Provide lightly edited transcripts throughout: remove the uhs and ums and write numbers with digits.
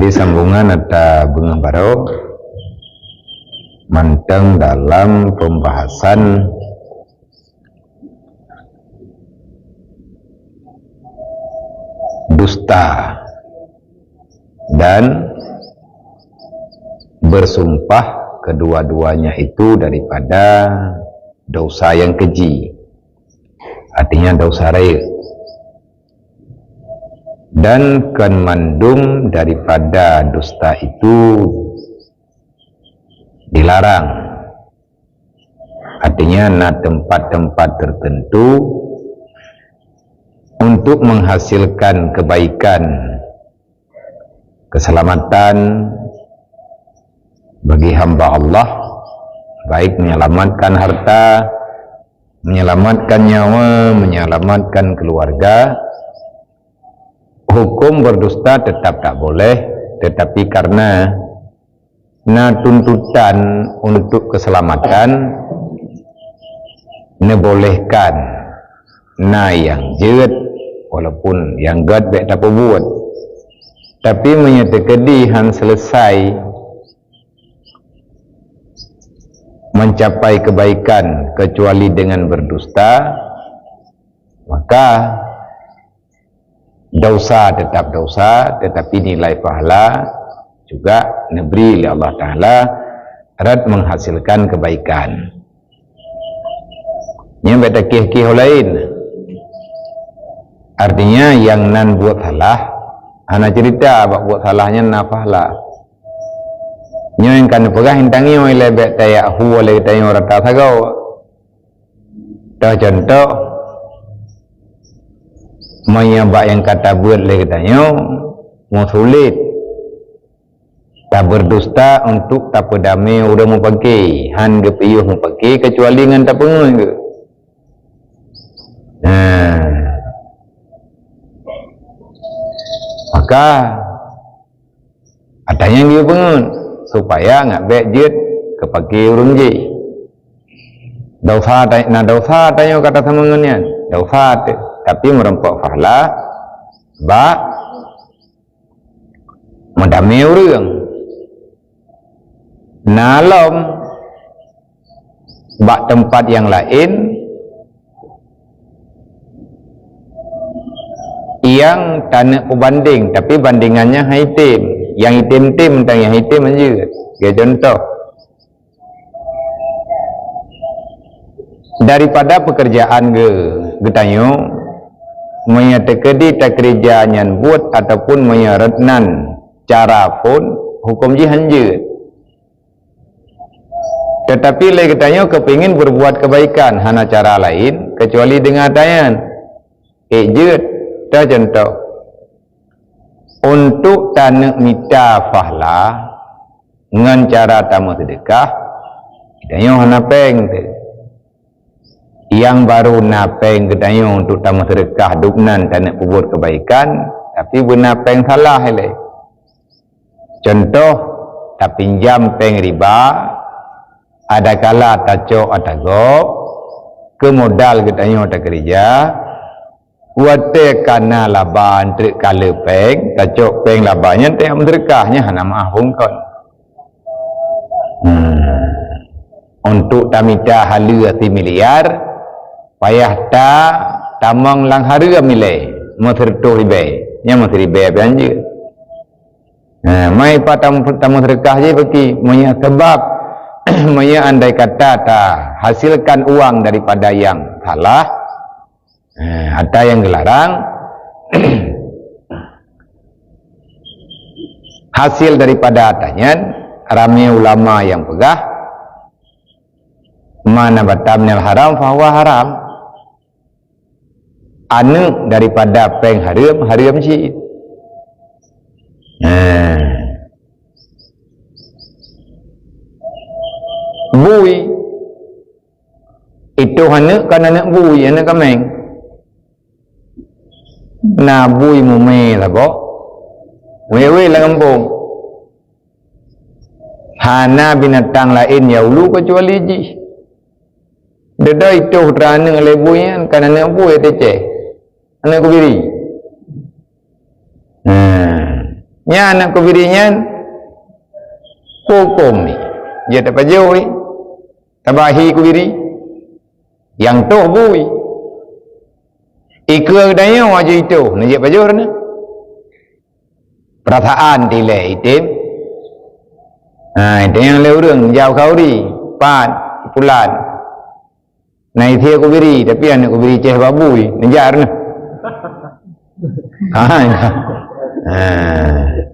Jadi sambungan ada bunga baru manteng dalam pembahasan dusta dan bersumpah kedua-duanya itu daripada dosa yang keji, artinya dosa raya, dan kan mandum daripada dusta itu dilarang, artinya na tempat-tempat tertentu untuk menghasilkan kebaikan, keselamatan bagi hamba Allah, baik menyelamatkan harta, menyelamatkan nyawa, menyelamatkan keluarga. Hukum berdusta tetap tak boleh, tetapi karena tuntutan untuk keselamatan bolehkan yang jeut, walaupun yang gad baik tak buat, tapi menyatakan selesai mencapai kebaikan kecuali dengan berdusta, maka dosa tetap dosa, tetapi nilai pahala juga diberi oleh Allah Ta'ala rad menghasilkan kebaikan. Ini beda kih-kih lain, artinya yang nan buat salah hana cerita buat salahnya na pahala yang kan pegah hintangi oleh bek tayak hu oleh tayo rata sagau. Contoh menyabak yang kata buat lagi tanya mau sulit tak berdusta untuk tak berdamai udah mau pakai han gepiyuh mau pakai kecuali dengan tak pengen ke. Maka ada yang dia pengen supaya nggak bejit kepake urung je dosa tanya kata sama ngenian dosa tapi merempok pahala ba mendamai urang nalom bak tempat yang lain yang tanah pembanding, tapi bandingannya hitam, yang hitam-hitam tentang yang hitam aja. Kayak contoh daripada pekerjaan getanyo menyatakan di tak kerja nyan buat ataupun menyaratnan cara pun hukum jihan je, tetapi lagi getanyo kepingin berbuat kebaikan hana cara lain kecuali dengan tayan je. Contoh untuk tanah mita fahla dengan cara tamu sedekah getanyo hana peng yang baru napeng getanyo untuk tamu sedekah duknan tanah buat kebaikan tapi benapeng salah hele. Contoh tak pinjam peng riba, ada kala tacok atagok ke modal getanyo tak kerja wate kana laban trik kala peng tacok peng labannya tak berkahnya hana maaf bungkon untuk tamita halu ati miliar payah ta tamang lang harga milai moserto ribe nya mosribe belanja mai patam sedekah je bagi monya sebab monya andai kata ta hasilkan uang daripada yang salah ada yang dilarang hasil daripada atanyan ramai ulama yang pegah mana batamnya haram fahuwa haram anu daripada peng haram sih bui itu hanya kan anak bui anak kameng na bui mume lah bo wewe lah kampung hana binatang lain ya ulu kecuali ji deda itu terane oleh bui kan anak bui tece anak kubiri nya anak kubirinya hukum ni dia tak pajoi tabahi kubiri yang toh bui ikut daya wajib itu ni dia pajor ni perasaan tilai itim itu yang leurung jauh kau di pan pulan naik dia kubiri tapi anak kubiri ceh babui nejar ni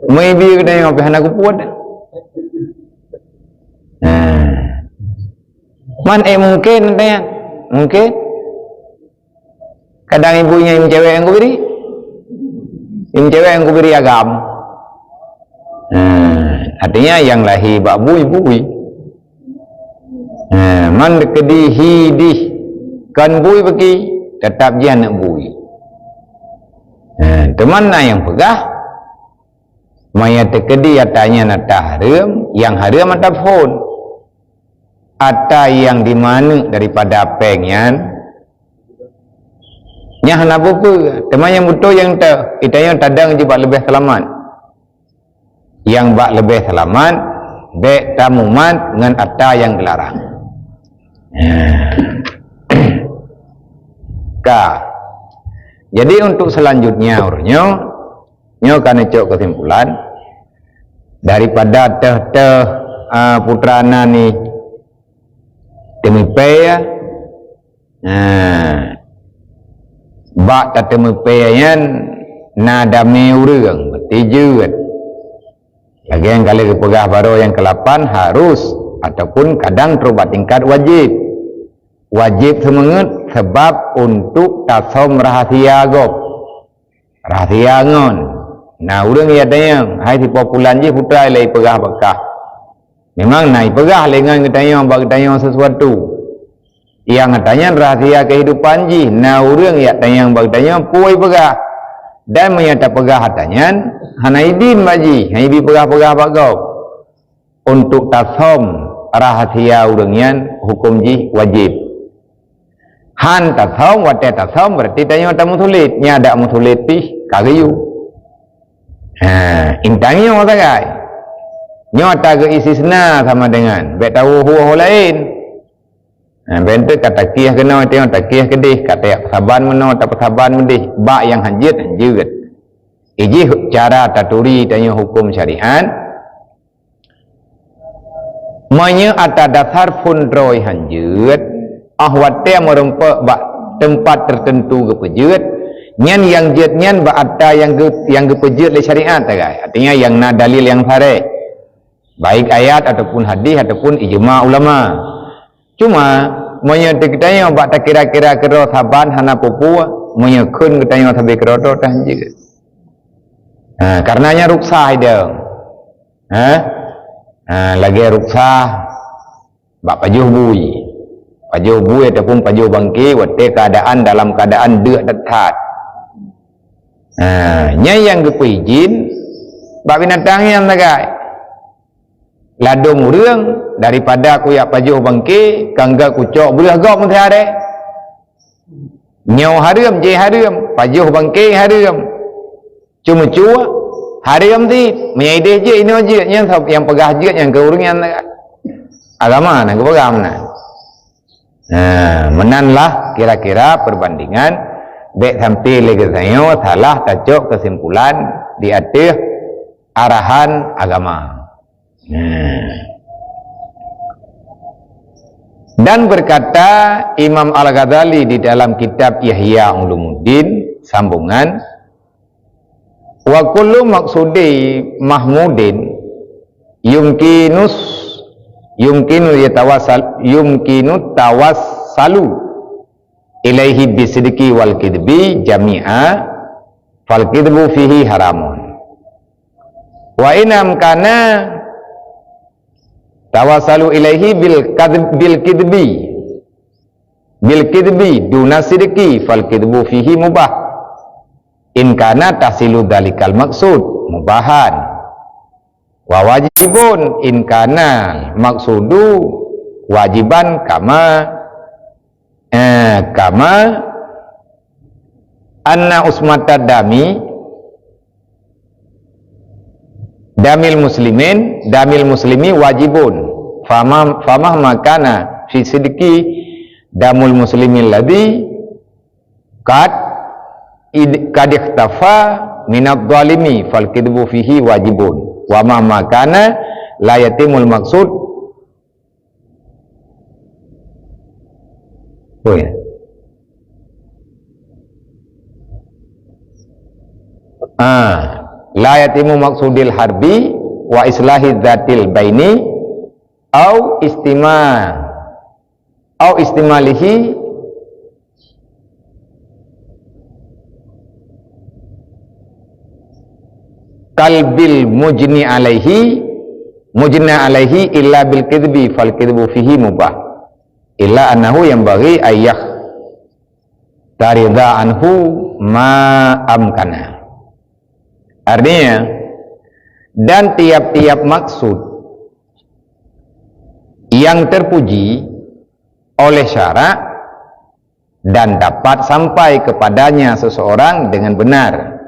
maybe kena yang apa anak kuat mungkin dia mungkin kadang ibunya yang cewek yang kubiri agam artinya yang lahir bak bui man kedihi dih kan bui bagi tetap dia nak bui teman yang pegah maya tekedi atanya nata haram yang haram atau phone ata yang di mana daripada pengen nyah nak apa teman yang betul yang tak kita yang tadang je bak lebih selamat yang bak lebih selamat bek tamuman dengan ata yang dilarang jadi untuk selanjutnya nyo kan cok kesimpulan daripada putrana ni temipe ya bak temipe yan nada meurang bertijut lagi yang kali kepegah baru yang ke-8 harus ataupun kadang terubat tingkat wajib semangat sebab untuk tasom rahasia ngon nah urang ia tanya hai si populan je putra lai pegah bekah memang naik pegah lengan ketanya bak tanya sesuatu yang katanya rahasia kehidupan ji nah urang ia tanya bak tanya puai pegah dan menyata pegah katanya hanaidin baji haibi pegah-pegah bagau untuk tasom rahasia urangnya hukum ji wajib han tasom wate tasom berarti tanya tamu sulit nya ada musulit pi kagayu intangnya orang tagai nyata ke istisna sama dengan bet tahu huwa lain bentuk kata kiyah kena tengok tak kiyah kedih kata saban meno tak saban medih bak yang hanjit iji cara taturi tanya hukum syariat manya atas dasar fundroi hanjit ahwate merempak bak tempat tertentu kepejut nyan yang jet nyan bak ada yang kepejut le syariat tagai artinya yang na dalil yang sare baik ayat ataupun hadis ataupun ijma ulama cuma monya tekitanya bak tak kira-kira kero saban hana pupu monya kun ketanya sabe kero to tah je karenanya ruksah dia lagi ruksah bak pajuh bui ataupun pajuh bangki wate keadaan dalam keadaan deuk dekat nya yang gepijin bak binatang yang tagai ladung urang daripada aku yak pajuh bangki kangga kucok belah gop menteri ada nyau haram je haram pajuh bangki haram cuma cua haram ti menyaideh je ini je yang pegah je yang ke urang yang agama nak pegang mana menanlah kira-kira perbandingan baik sampai lagi saya salah tajuk kesimpulan di atas arahan agama dan berkata Imam Al-Ghazali di dalam kitab Ihya Ulumuddin sambungan wa kullu maqsudi mahmudin yumkinu tawassalu ilaihi bisidqi wal kidbi jami'a fal kidbu fihi haramun wa inam kana tawassalu ilaihi bil kidbi duna sidqi fal kidbu fihi mubah in kana tahsilu dalikal maksud mubahan wa wajibun in kana maksudu wajiban kama anna usmatad dami damil muslimi wajibun famah makana fi sidqi damul muslimin ladhi kad ikhtafa minadh dhalimi fal kidbu fihi wajibun wa ma makana la yatimul maksud. Oh ya. La yatimu maksudil harbi wa islahi dzatil baini au istimalihi kalbil mujni alaihi illa bil kidbi fal kidbu fihi mubah illa annahu yanbaghi ayyah tarida anhu ma amkana. Artinya, dan tiap-tiap maksud yang terpuji oleh syarak dan dapat sampai kepadanya seseorang dengan benar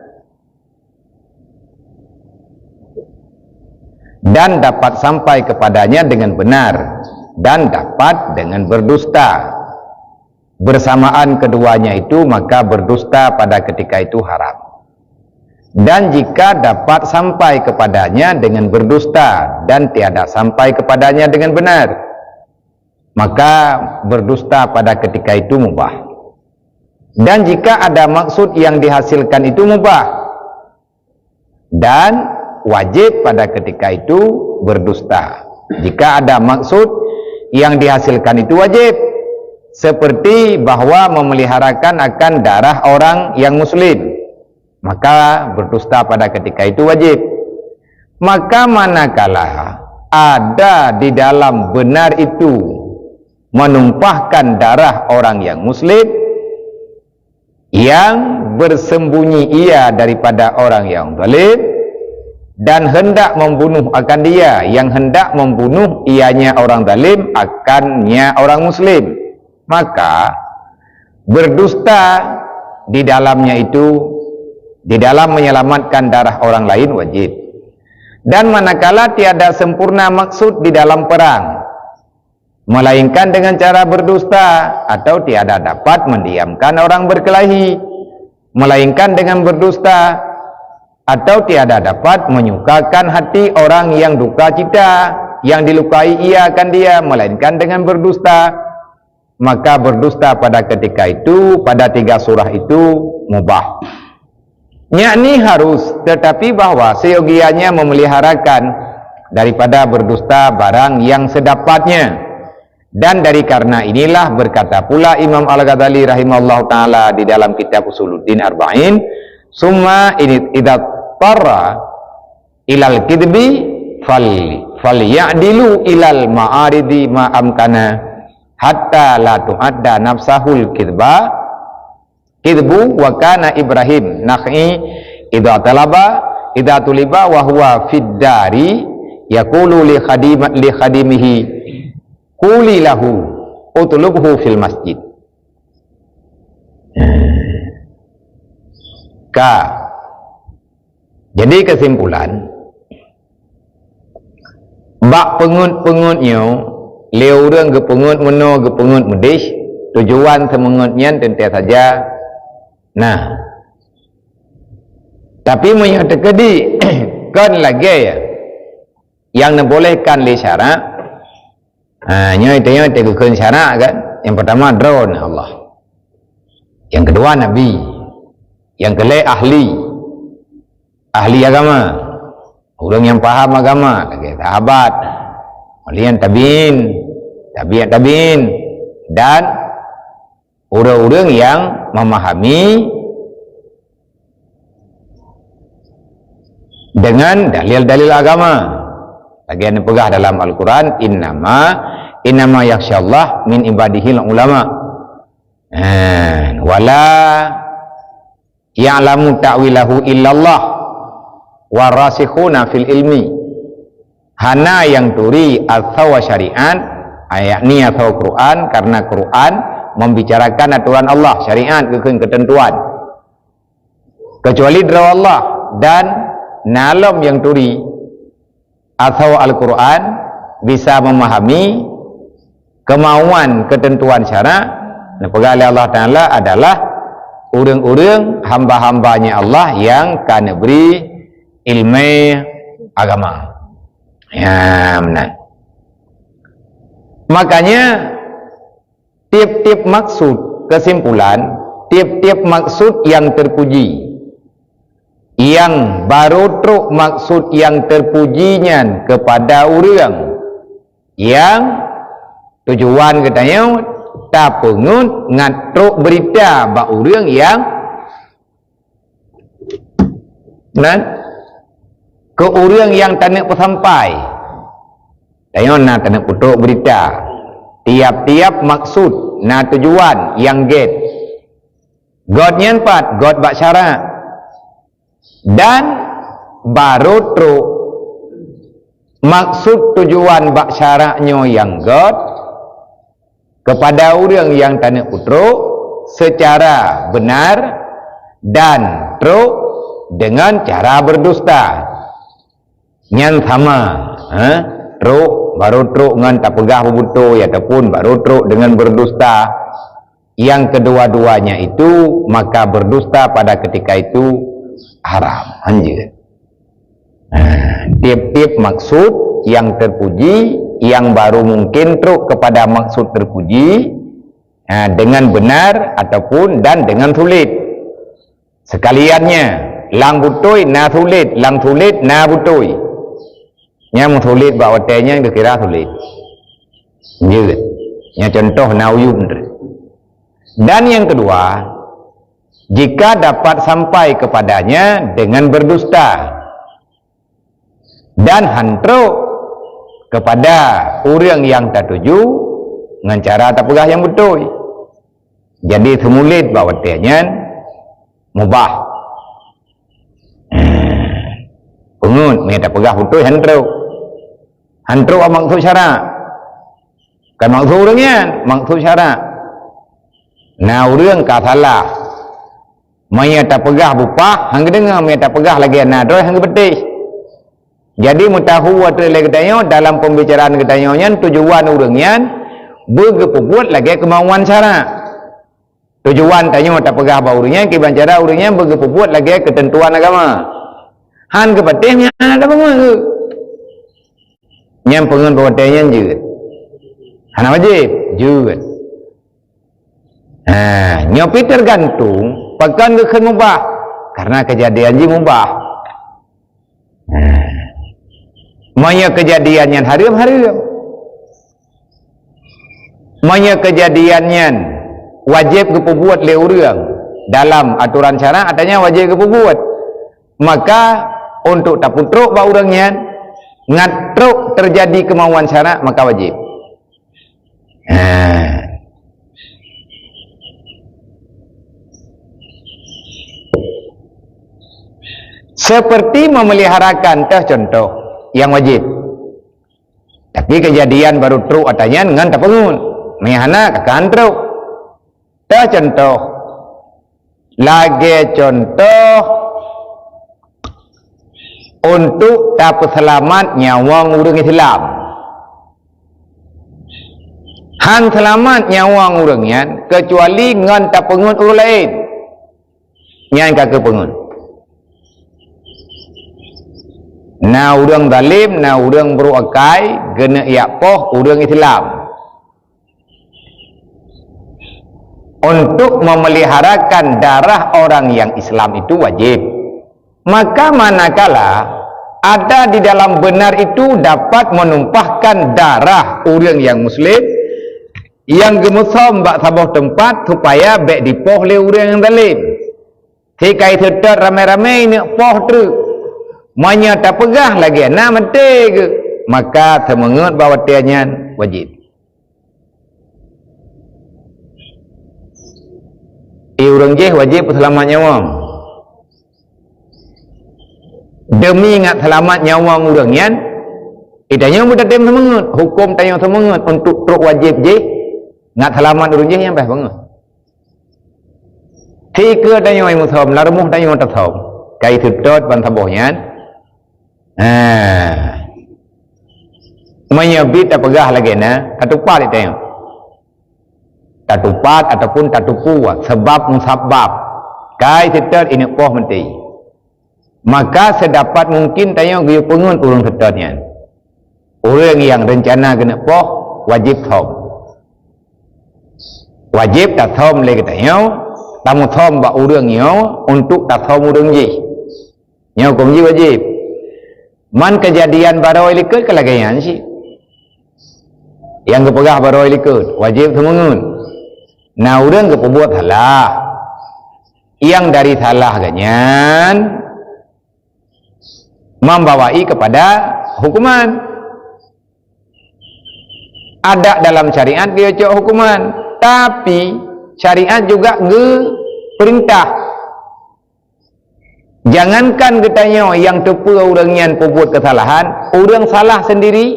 dan dapat sampai kepadanya dengan benar dan dapat dengan berdusta bersamaan keduanya itu, maka berdusta pada ketika itu haram. Dan jika dapat sampai kepadanya dengan berdusta dan tiada sampai kepadanya dengan benar, maka berdusta pada ketika itu mubah. Dan jika ada maksud yang dihasilkan itu mubah dan wajib pada ketika itu berdusta. Jika ada maksud yang dihasilkan itu wajib, seperti bahwa memeliharakan akan darah orang yang muslim, maka berdusta pada ketika itu wajib. Maka manakala ada di dalam benar itu menumpahkan darah orang yang muslim, yang bersembunyi ia daripada orang yang zalim dan hendak membunuh akan dia, yang hendak membunuh ianya orang zalim akannya orang muslim, maka berdusta di dalamnya itu, di dalam menyelamatkan darah orang lain wajib. Dan manakala tiada sempurna maksud di dalam perang, melainkan dengan cara berdusta, atau tiada dapat mendiamkan orang berkelahi, melainkan dengan berdusta, atau tiada dapat menyukakan hati orang yang duka cita, yang dilukai ia akan dia, melainkan dengan berdusta, maka berdusta pada ketika itu, pada 3 surah itu mubah. Yakni harus, tetapi bahwa seyogianya memeliharakan daripada berdusta barang yang sedapatnya. Dan dari karena inilah berkata pula Imam Al-Ghazali rahimahullah ta'ala di dalam kitab Usuluddin Arba'in, summa ini idza tarra ilal kidbi fal ya'dilu ilal ma'aridi ma'amkana hatta la tu'adda nafsahul kidba kidbu wa kana Ibrahim Nakh'i idza tuliba wa huwa fid dari yaqulu li khadimihi quli lahu utlubhu fil masjid. Jadi kesimpulan, bak pengut-pengutnya leu urang ke pengut meno ke pengut medis, tujuan semengutnya tentu saja. Nah, tapi menyatakan di kan lagi ya yang dibolehkan li syarak, hanya itu yang tegukan syarak kan. Yang pertama drone Allah, yang kedua Nabi, yang kelima ahli agama, orang yang paham agama, lagi sahabat, kemudian tabiin, dan orang-orang yang memahami dengan dalil-dalil agama. Bagian pegah dalam Al-Quran, innama yakhsyallah min ibadihil ulama wala ya'lamu ta'wilahu illallah warasikhuna fil ilmi. Hana yang turi al-thawa syari'an ayakni atau Quran, karena Quran membicarakan aturan Allah, syariat, ketentuan, kecuali dara Allah. Dan nalam yang turi atau Al-Quran bisa memahami kemauan ketentuan syarak pegang oleh Allah Ta'ala adalah urang-urang hamba-hambanya Allah yang kena beri ilmu agama. Ya, benar. Makanya tiap-tiap maksud, kesimpulan, tiap-tiap maksud yang terpuji, yang baru truk maksud yang terpujinya kepada orang yang tujuan katanya tak pengut ngatruk berita bak orang yang ke orang yang tak nak sampai tanya nak tak nak putuk berita tiap-tiap maksud na tujuan yang get God nyanpat God bak syarat dan baru truk maksud tujuan bak syaratnya yang God kepada orang yang tak nak putuk secara benar dan truk dengan cara berdusta yang sama truk baru truk dengan tak pegah betul ataupun baru truk dengan berdusta yang kedua-duanya itu maka berdusta pada ketika itu haram anjir. Tiap-tiap maksud yang terpuji yang baru mungkin truk kepada maksud terpuji dengan benar ataupun dan dengan sulit sekaliannya lang butoi na sulit lang sulit na butoi yang sulit bawa tanya kira sulit anjir. Yang contoh nauyun. Dan yang kedua, jika dapat sampai kepadanya dengan berdusta dan hantruk kepada orang yang tak tuju dengan cara tak pegah yang betul, jadi semulit bahawa tianya mubah pengut mereka tak pegah betul hantruk maksud syarak kan maksud orangnya maksud syarak. Nah orang kata salah maya tak pegah bupah hang dengar maya tak pegah lagi nadoi hang betis jadi mutahu wa lagi katanya dalam pembicaraan katanya tujuan orangnya bergepubuat lagi kemauan syarak tujuan tanya tak pegah ba orangnya kiban cara orangnya bergepubuat lagi ketentuan agama han ke betisnya ada bangun ke nyam pengen bawa tanya juga han wajib juga. Nyopi tergantung pekan ke mubah karena kejadian ji mubah maya kejadian yang haram maya kejadian yang wajib kepubuat le orang dalam aturan syara adanya wajib kepubuat maka untuk tak putruk ba orangnya ngatruk terjadi kemauan syara maka wajib. Seperti memeliharakan contoh yang wajib tapi kejadian baru truk atanya dengan tak pengun mihana kakan truk contoh lagi contoh untuk tak selamat nyawang orang Islam han selamat nyawang orangnya kecuali dengan tak pengun orang lain yang kakak pengun. Na urang zalim, na urang beruakai, kena iapoh urang Islam. Untuk memeliharakan darah orang yang Islam itu wajib. Maka manakala ada di dalam benar itu dapat menumpahkan darah orang yang Muslim yang gemusom bak sabuh tempat supaya bek dipoh le orang yang zalim. Tikai tetap ramai-ramai nak poh tu. Manya tak pegah lagi nak mati ke maka semangat bahawa tianya wajib. Orang je wajib selamat nyawa demi ingat selamat nyawa orangnya idanya mudah tem semangat hukum tanya semangat untuk truk wajib je ingat selamat orang je yang baik banget tiga tanya yang muthom larumuh tanya yang tathom kai sedot ban sabohnya menyebit tak pegah lagi na tatupat itu yang tatupat ataupun tatupu sebab musabab kai seter ini poh menti maka sedapat mungkin tanya gaya pengun urang seternya orang yang rencana kena poh wajib thom wajib tak thom lagi tanya tamu thom ba urangnya untuk tak thom urang ji nya hukum ji wajib man kejadian baroi likut kelagayan sih yang kepegah baroi likut wajib semungun nah urang keperbuat salah yang dari salah ganyan membawai kepada hukuman ada dalam syariat dia cok hukuman tapi syariat juga perintah jangankan ketanya yang tepu orangnya perbuat kesalahan orang salah sendiri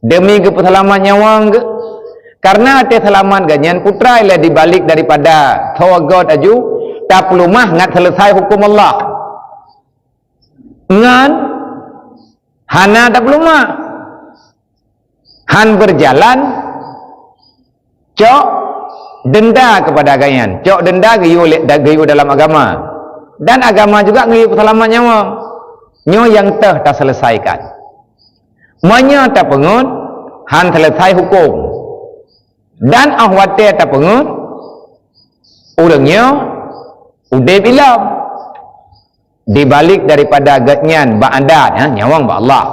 demi keselamatan nyawang ke karena ada selamat ganyan putra ialah dibalik daripada tawagat aju tak perlu mah ngat selesai hukum Allah ngan hana tak perlu mah han berjalan cok denda kepada ganyan cok denda gayu dalam agama dan agama juga gayu selamat nyawa nyo yang tak selesaikan manya tak pengun han selesai hukum dan ahwate tak pengun orangnya udah bilang dibalik daripada gatnyan ba'adat nyawang ba Allah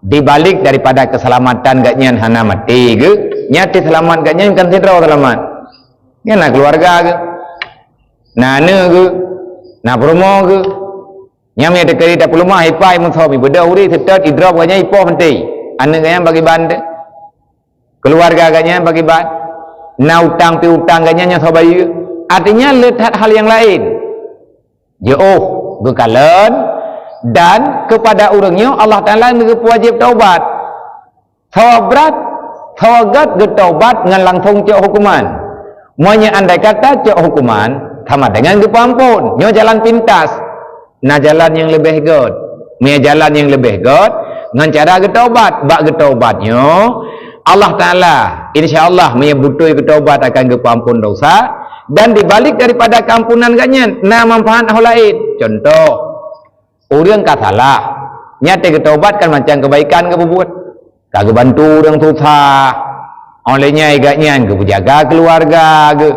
dibalik daripada keselamatan gatnyan hana mati ke nyati selamat gatnyan kan sidra selamat nya nak keluarga ke nana ke nak promo ke nyam ya dekari tak perlu mah hipai muthabi beda uri setat idrop gatnyan ipo menti anak gatnyan bagi band keluarga gatnyan bagi band na utang pi utang gatnyan nya sabayu artinya letak hal yang lain jauh kekalan dan kepada orangnya Allah Ta'ala wajib taubat taubat taubat getaubat dengan langsung cek hukuman monya andai kata cek hukuman sama dengan kepampun nyo jalan pintas na jalan yang lebih good punya jalan yang lebih good dengan cara getaubat bak getaubatnya Allah Ta'ala insyaAllah menyebutui getaubat akan kepampun dosa dan dibalik daripada kampunan ganyan na manfaat hal lain contoh orang kata salah nyata ketaubat kan macam kebaikan ke buat kagak bantu orang susah olehnya ganyan ke jaga keluarga ke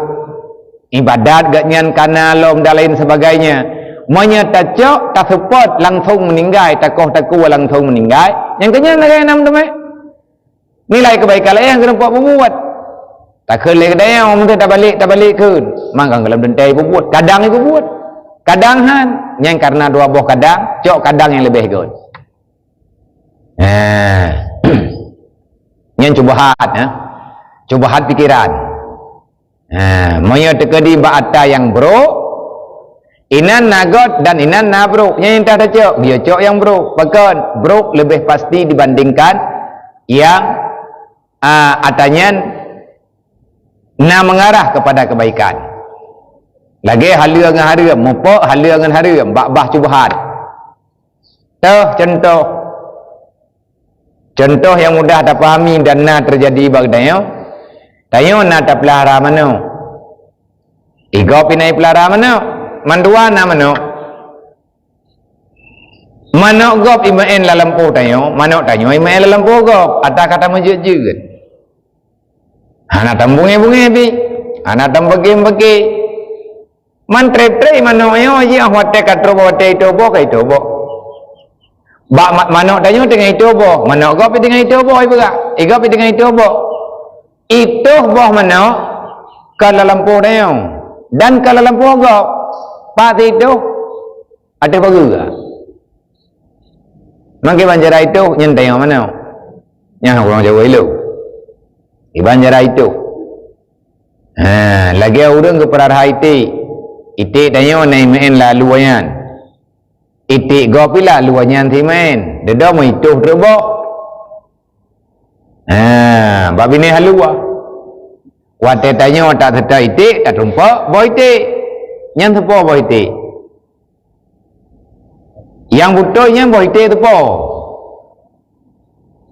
ibadat ganyan kana lom dan lain sebagainya menyata cok tak support langsung meninggal takoh taku langsung meninggal yang ganyan lagi enam tu nilai kebaikan lain yang kena buat tak kelih kedai yang tak balik kun mangkang dalam dentai buat kadang itu buat kadang han yang karena dua buah kadang cok kadang yang lebih good yang cubahat cubahat pikiran moyo tekedi ba'ata yang bro inan nagot dan inan na bro yang tak ada cok dia cok yang bro bahkan bro lebih pasti dibandingkan yang atanya na mengarah kepada kebaikan lagi halia dengan haram mupok halia dengan haram bak-bah cubahat contoh yang mudah tak pahami dan na terjadi bagdanya tayo na tak pelihara mana igo pinai pelihara mana mandua na mana manok gop imaen la lampu tayo manok tayo imaen la lampu gop ada kata menjejeg anak tambunge-bunge bi anak tambage-bage man tre-tre mano yo ji ahwate katro bote itu bo kai to bo ba manok tanyo dengan itu bo manok go pi dengan itu bo ibu gak igo pi dengan itu bo itu boh manok kalau lampu tayo dan kalau lampu go pa itu ada bagus gak mangke banjara itu nyentai yang mana yang orang Jawa itu banjara itu lagi orang ke perarah iti tanyo na imain lalu ayan iti gopila luanyan ti main dedo mo itu rebo babi ni halua wate tanyo tak seta iti tak rumpa boy iti nyan tepo boy iti yang butuhnya boy iti tepo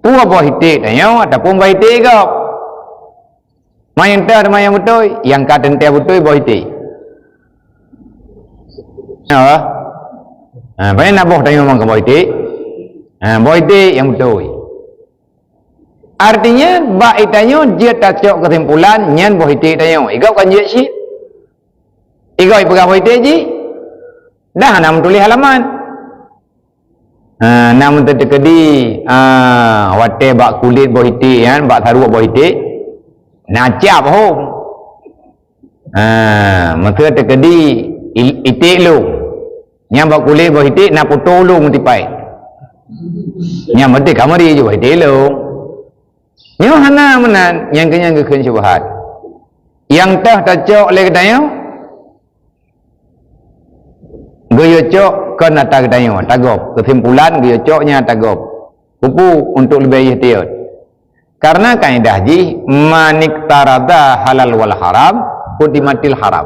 Pua boh hitik tanya ataupun boh hitik kau. Main teh main betul, yang kata teh betul boh hitik. Banyak nak boh tanya orang boh hitik. Boh hitik yang betul. Artinya bak itanya dia tak cok kesimpulan nyan boh hitik tanya. Igau kan je sih. Igau pegang boh hitik je. Dah nak tulis halaman. Nama terkedi wate bak kulit boh hitik kan, bak taruh boh hitik najab hom. Maka terkedi itik lu nyam bak kulit boh hitik nak putu lu mentipai nyam mesti kamari je boh hitik lu nyo hana menan yang kenyang keun syubhat yang tah tacok le kedaya goyo cok kena tak kedaya tagop kesimpulan goyo coknya tagop pupu untuk lebih ihtiyat karena kaidah ji manik tarada halal wal haram kudimatil haram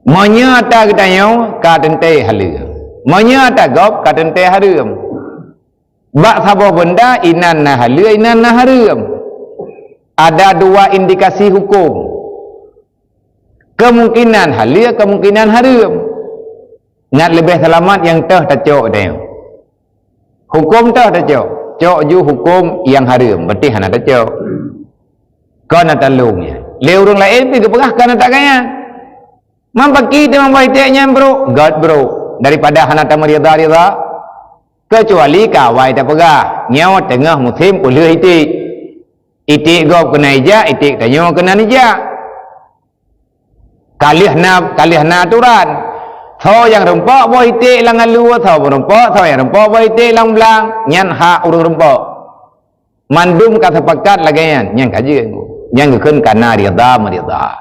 menyata kedaya kadente halal menyata gop kadente haram bak sabah benda inan na halal inan na haram ada dua indikasi hukum kemungkinan halal kemungkinan haram ngat lebih selamat yang tah tacok dia hukum tah tacok cok ju hukum yang haram berarti hana tacok kau nak talungnya le urang lain pergi perah kana tak kaya mampaki dia membaiteknya bro god bro daripada hana ta rida kecuali kawai tak pegah nyawa tengah musim ulih itik gop kena ija itik tanyo kena nija kalih na aturan thau yang rempok boh itik lang alu thau rempok thau yang rempok boh itik lang belang nyan hak urang rempok mandum ka sepakat lagayan nyan kaje yang keun kana rida merida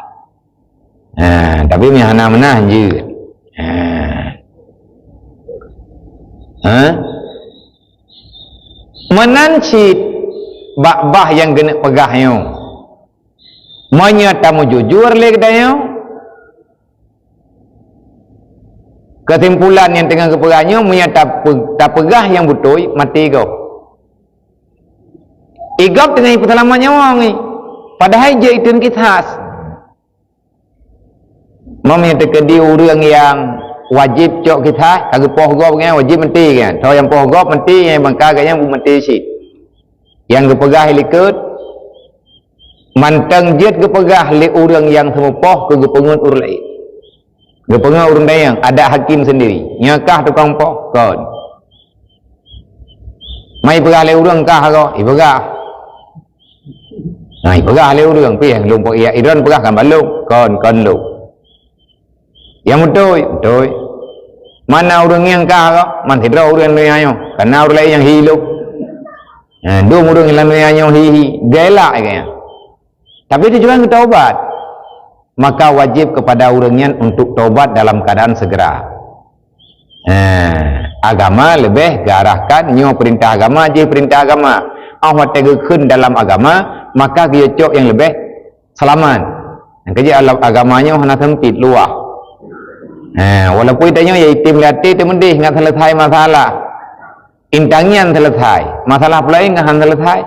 tapi mi hana menah je menancit bah yang kena pegah yo menyata mu jujur le kedayo kesimpulan yang tengah kepegahnya menyata tak pegah yang betul mati kau igap tengah perselamat nyawa ni padahal je itu kisah meminta kedi orang yang wajib cok kita agak poh gop kan wajib menti kan kalau yang poh gop menti yang bangka gaya bu menti sih yang kepegah likut mantang jet kepegah li orang yang semua poh ke kepengun urang lain kepengun urang lain ada hakim sendiri nyakah tukang poh kon mai pegah li urang kah ko ipegah nah ipegah li urang pi yang lumpuk ia idon pegah kan balung kon lu yang betul mana orang yang kah kau man tidak orang lain karena orang lain yang hidup dua orang yang lain yang gelak kayaknya tapi tujuan kita taubat maka wajib kepada orangnya untuk taubat dalam keadaan segera agama lebih garahkan nyo perintah agama je perintah agama awak tegakkan dalam agama maka dia cok yang lebih selamat yang kerja agamanya hanya sempit luah walaupun tanya ya itim lati tu mendih ngan selesai masalah intangnya selesai masalah pelain ngan selesai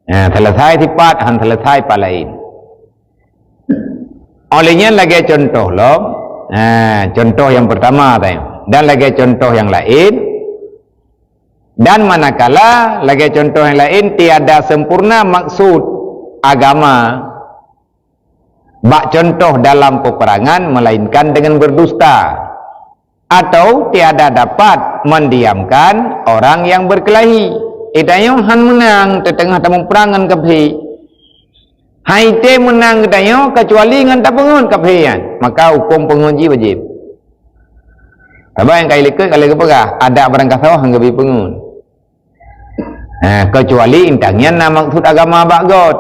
selesai tipat han selesai palain olehnya lagi contoh loh contoh yang pertama dan lagi contoh yang lain dan manakala lagi contoh yang lain tiada sempurna maksud agama bak contoh dalam peperangan melainkan dengan berdusta atau tiada dapat mendiamkan orang yang berkelahi itayo han menang di tengah tamu perangan kepi haite menang itayo kecuali ngan tak pengun kepian maka hukum pengunci wajib sabah yang kai lekut kalau kepegah ada barang kasawah hangga bi pengun kecuali intangnya nama maksud agama bak god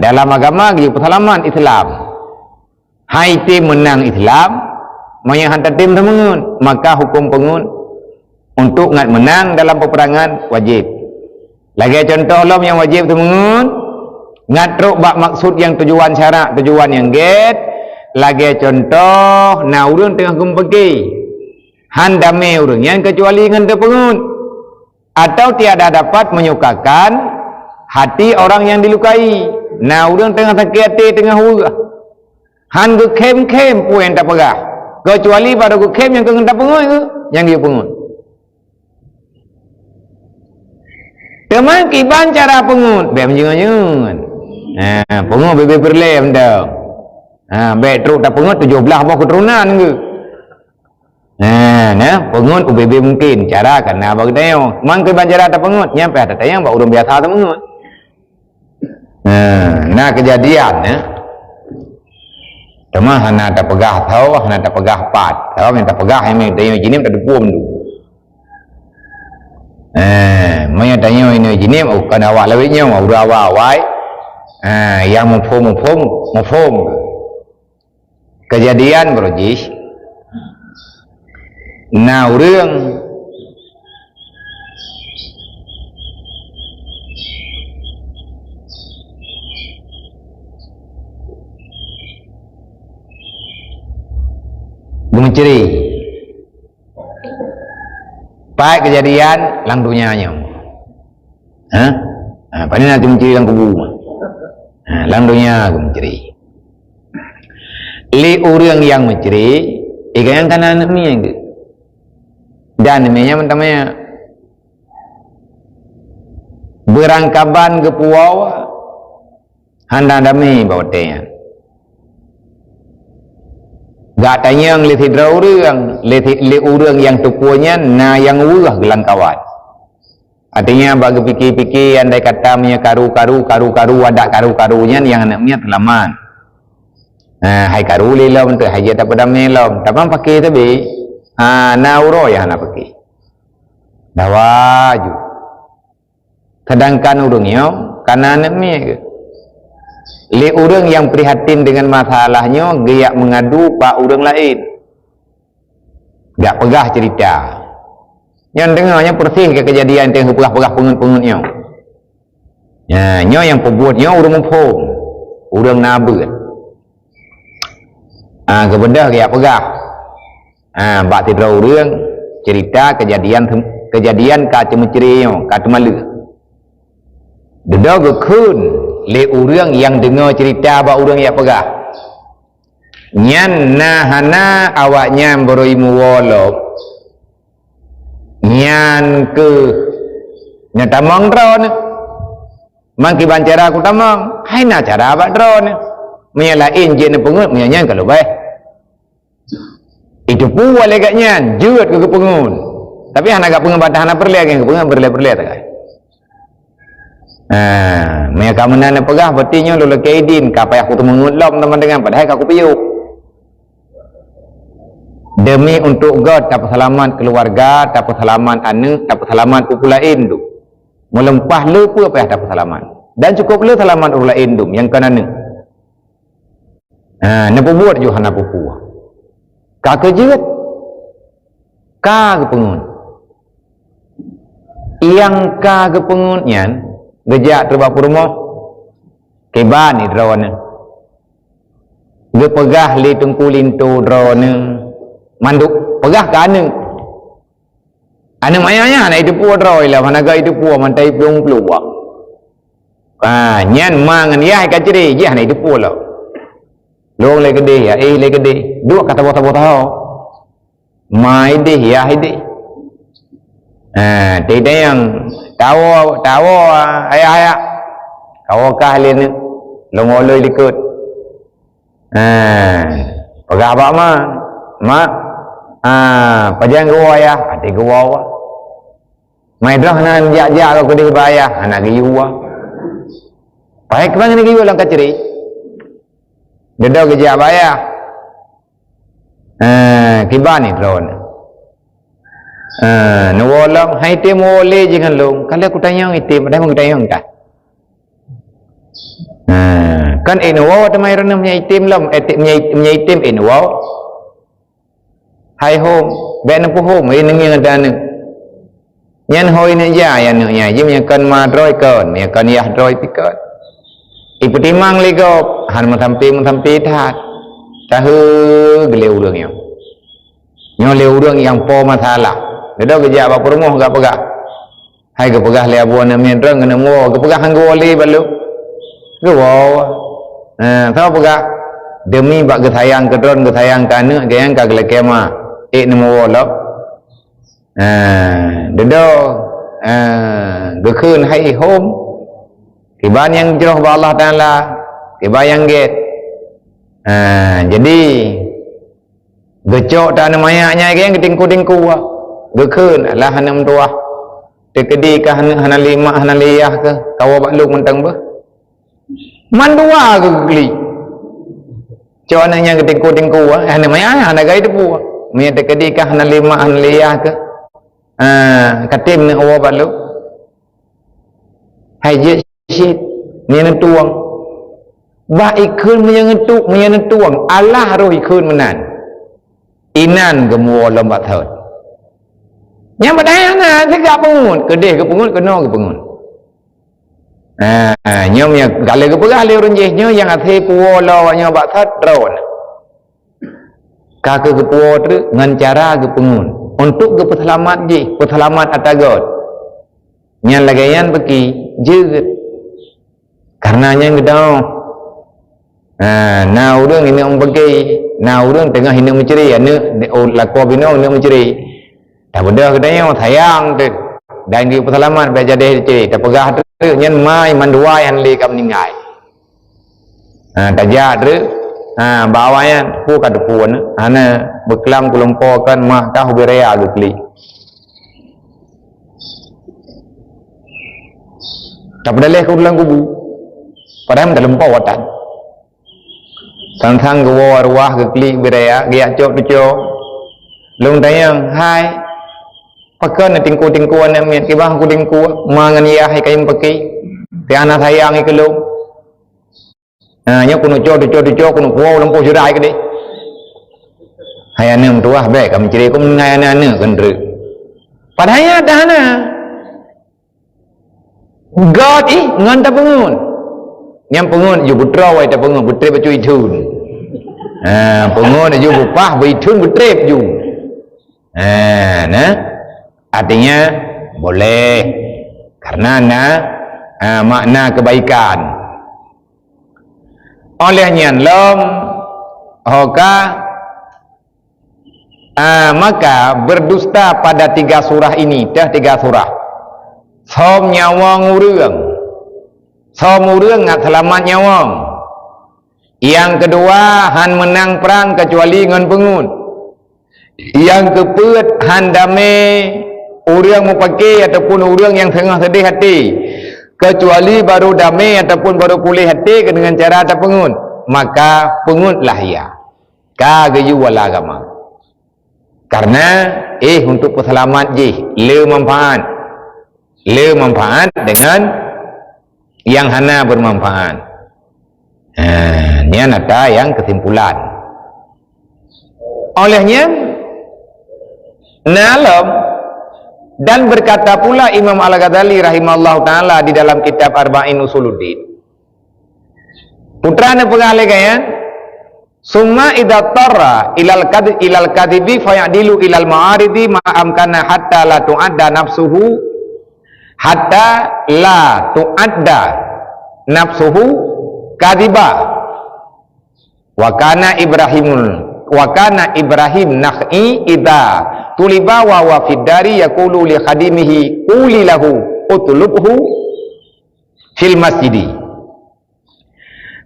dalam agama dia persalaman Islam hai tim menang Islam maya hantar tim temengun maka hukum pengun untuk ngat menang dalam peperangan wajib lagi contoh lom yang wajib temengun ngat truk bak maksud yang tujuan syarak tujuan yang get lagi contoh na urun tengah kumpeki handame urun yang kecuali ngan pengun atau tiada dapat menyukakan hati orang yang dilukai. Nah, orang tengah sakit hati, tengah hurah. Han ke kem-kem pun yang tak pegah. Kecuali pada ke kem yang kena tak pengut ke, yang dia pengut. Teman kiban cara pengut, biar menjengan-jengan. Pengut bebe berlem dah. Baik teruk tak pengut 17 buah keturunan ke. Pengut UBB mungkin cara kena bagi tayang. Mang kiban cara tak pengut, nyampe ada tayang bak urang biasa tak pengut. Nah kejadian Cuma hana tak pegah tahu, hana tak pegah pat. Tahu minta pegah yang tayang jinim tak dupuam tu. Maya tayang ini jinim kan awak lawitnya mau awak yang mufum. Kejadian berjis. Nah urang menceri baik kejadian lang dunianya pada nanti menceri lang kubu lang dunia aku menceri li orang yang menceri yang kanan ni dan namanya mentamanya berangkaban ke puau handa dami bawa tanya gak tanya yang leti orang leti orang yang tupunya na yang urah gelang kawan artinya bagi pikir-pikir andai kata punya karu ada karu-karunya yang anaknya telaman hai karu lelom tu hai tak pada melom tapi pakai tapi na uro yang nak pakai dah waju sedangkan urungnya karena anaknya ke li orang yang prihatin dengan masalahnya giyak mengadu pak orang lain gak pegah cerita yang dengarnya persih ke kejadian yang pegah-pegah pengut-pengutnya nyo yang pembuatnya orang mufum orang nabut kebedah giyak pegah bak tidra orang cerita kejadian ka cemecerinya ka temalu dedah gekun le orang yang dengar cerita bak orang yang pegah nyan nahana awaknya beroimu wolok nyan ke nyatamang drone mangki bancara aku tamang hai na cara abak drone menyala injin pengut menyanyian kalau baik itu pun boleh kat nyan juat ke pengut tapi hana gak pengut batah hana perlihat ke pengut berlihat tak mereka menana pegah bertinya lula kaidin kapai aku tu mengulam teman dengan padahal aku piyuk demi untuk God dapat selamat keluarga dapat selamat anak dapat selamat upulain tu melempah lupa apa yang dapat selamat dan cukup le selamat upulain tu yang kanana napa buat Johana pupua kakak jerat ka kepengun yang ka kepengunnya gejak terbak rumah keban ni drone ge pegah li tungkulin tu drone manduk pegah ke anu mayanya na itu puan drone lah mana ga itu puan mantai pelung peluang nyan mangan ya ka ceri ya na itu puan lah long le gede ya le gede dua kata bota-bota mai deh ya hide tidak yang tahu ayah kau kahlin longoloi likut pegah apa mak pajang gua ya ade gua mai dah nan ja ko de baya anak giwa pai kebang ni giwa lang kaceri dedo geja baya kibani drone nuwolong hai tim wole jangan long kalau aku tanya itim ada mau tanya entah kan inwo tamai rena punya itim lam punya itim inwo hai home ben pu home ini ngada ne nyan hoi ne ja ya ne ya jim yang kan ma droi kon ya kan ya droi pikot ipu timang lego han mentampi that tahu gele urang nyo le urang yang po masalah dedo kerja apa rumah gak pegak hai ke pegah le abu na mien reng na mo ke pegah hang wali balu ke wo tahu pegah demi bak ke sayang ke dron ke sayang ka ne ke yang ka le kema na mo lo dedo ke khun hai hom ke ban yang jroh ba Allah taala ke bayang get jadi gecok tak ada mayaknya yang ketingku-tingku gekun lah hanam tuah tekedi kah hana lima hana liyah ke kawa bakluk mentang bah man dua ke geli cok anaknya ketingku-tingku hana mayak hana gai tepu maya tekedi kah hana lima hana liyah ke katim ni kawa bakluk hai je shit ni na tuang ba ikun menyang tuang Allah roh ikun menan inan gemua lomba thot yang badai na segak pengun kedeh ke pengun kena ke pengun nyom yang gale ke pegah le runjih nyo yang athe puo lo nyo bak thot ron ka ke puo tu ngan cara ke pengun untuk ke peselamat je peselamat atagot nyan lagayan beki je karena yang gedau na urang ini orang pergi na urang tengah hina menceri ane lakwa bina hina menceri tak benda katanya sayang tu dan di pesalaman belajar dia ceri tak pegah tu nyan mai manduai han le kam ningai tajak tu bawayan pu kat pun ana beklam kelompo kan mah kah beraya gekli tak boleh ke ulang kubu padahal dalam pawatan sang ke ruah ke klik beraya dia cok tu cok long tayang hai pakai na tingku ana miat ke bang ku tingku mangan ya hai kaim pakai ti ana sayang ke long nya kuno cok tu cok kuno wo lampu jurai ke di hai ana tuah baik kam ciri ku ngai ana kan re padahal dah ana God ngan ta pengun yang pengun ju putra wai ta pengun putre bacui thun pengun ju bupah bai thun putre ju artinya boleh karena makna kebaikan olehnya lom hoka maka berdusta pada 3 surah ini 3 surah som nyawang urang Somurang ngat selamat nyawang. Yang kedua han menang perang kecuali ngan pengun. Yang keempat han damai orang mau pakai ataupun orang yang tengah sedih hati kecuali baru damai ataupun baru pulih hati dengan cara ada pengun maka pengunlah ia kagayu wala agama karena untuk peselamat je le manfaat dengan yang hana bermanfaat. Ini ada yang kesimpulan. Olehnya nalam dan berkata pula Imam Al-Ghazali rahimahullah taala di dalam kitab Arba'in Usuluddin. Putrane pengalih kan? Summa idza tarra ilal kadibi fayadilu ilal ma'aridi ma amkana hatta la tu'adda nafsuhu hatta la tu'adda nafsuhu kadiba wa kana Ibrahim nakh'i idza tuliba wa fidari yaqulu li khadimihi quli lahu utlubhu fil masjidi.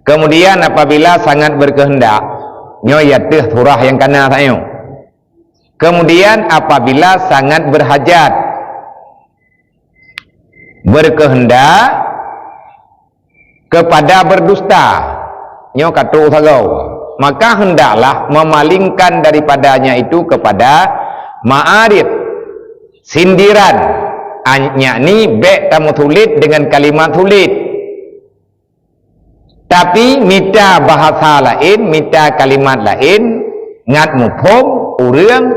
Kemudian apabila sangat berkehendak nyoyatih surah yang kana sayo. Kemudian apabila sangat berkehendak kepada berdusta nyo katu sagau maka hendaklah memalingkan daripadanya itu kepada ma'arif sindiran yakni be tamu tulit dengan kalimat tulit tapi mita bahasa lain mita kalimat lain ngat mufhum urang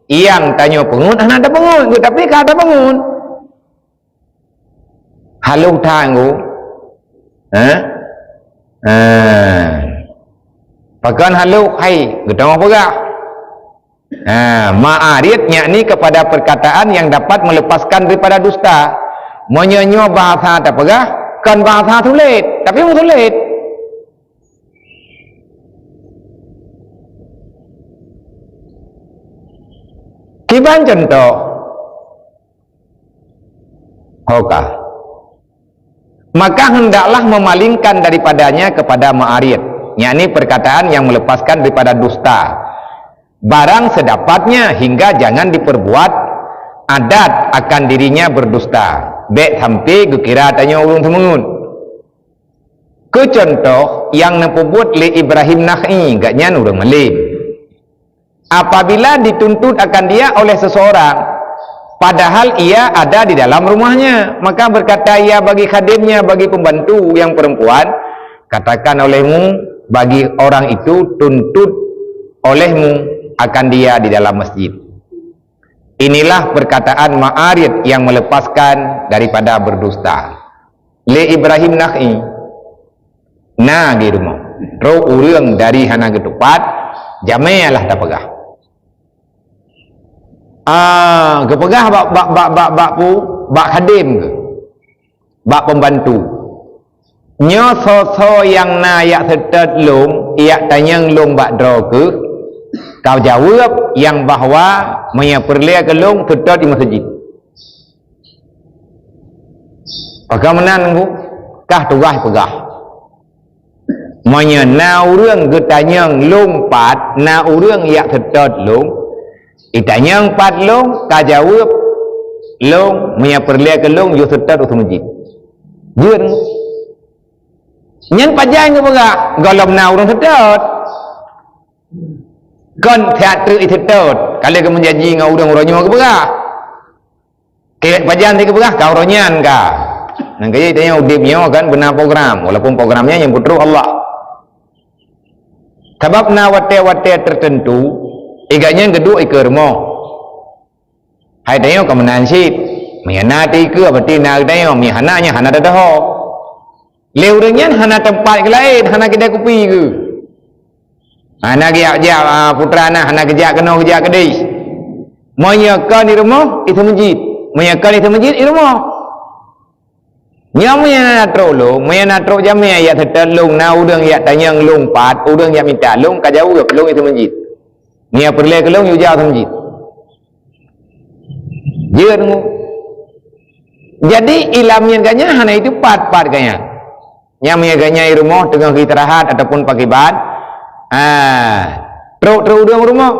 yang tanya pengun ada pengun tapi kata pengun halu tanggu pakan halu hai gedang apa ma'arif yakni kepada perkataan yang dapat melepaskan daripada dusta Menyanyi bahasa tak pegah, kan bahasa tulis, tapi mau tulis. Kiban contoh, Hoka. Maka hendaklah memalingkan daripadanya kepada ma'arid, yakni perkataan yang melepaskan daripada dusta. Barang sedapatnya hingga jangan diperbuat adat akan dirinya berdusta. Bek sampai kira tanya ulun temengun. Ke contoh yang nepubut li Ibrahim Nakh'i gaknya nurang malim. Apabila dituntut akan dia oleh seseorang, padahal ia ada di dalam rumahnya, maka berkata ia bagi khadimnya, bagi pembantu yang perempuan, katakan olehmu bagi orang itu, tuntut olehmu akan dia di dalam masjid. Inilah perkataan ma'arid yang melepaskan daripada berdusta. Li Ibrahim Nakh'i na di rumah ro urang dari hana ketupat jamelah tak pegah. Kepegah bak khadim ke bak pembantu nyo so yang na yak setet long yak tanyang long bak dro ke kau jawab yang bahwa menyaperlia ke long setet di masjid. Bagaimana nunggu kah tugas pegah na urang ke tanyang long pat na urang yak setet long itanyang pat long kajawab long menyaperlia ke long yo setet utu masjid. Jun nyen pajang ke pegah golom na urang setet kon teater itu setet kalau ke menjanji ngau urang ronyo ke pegah ke pajang ke pegah kau ronyan ka nang kaya tanya udipnya kan benar program walaupun programnya yang putra Allah sebab na wate-wate tertentu iganya kedua ikermo hai tanya kemenan sip mihana tiga berarti nak tanya mihananya hana dah leurnya hana tempat ke lain hana kedai kopi ke hana dia putra anak hana kerja kena kerja kedai menyakan di rumah itu masjid menyakan itu masjid di rumah nyamnya natro natro jamnya ya tertelung na udang ya tanyang long pat udang ya minta long kajau ke long itu masjid nia perle ke long yu jauh masjid. Jadi ilamian ganya hana itu pat ganya nyamnya ganya di rumah tengah istirahat ataupun pagi bad truk udang rumah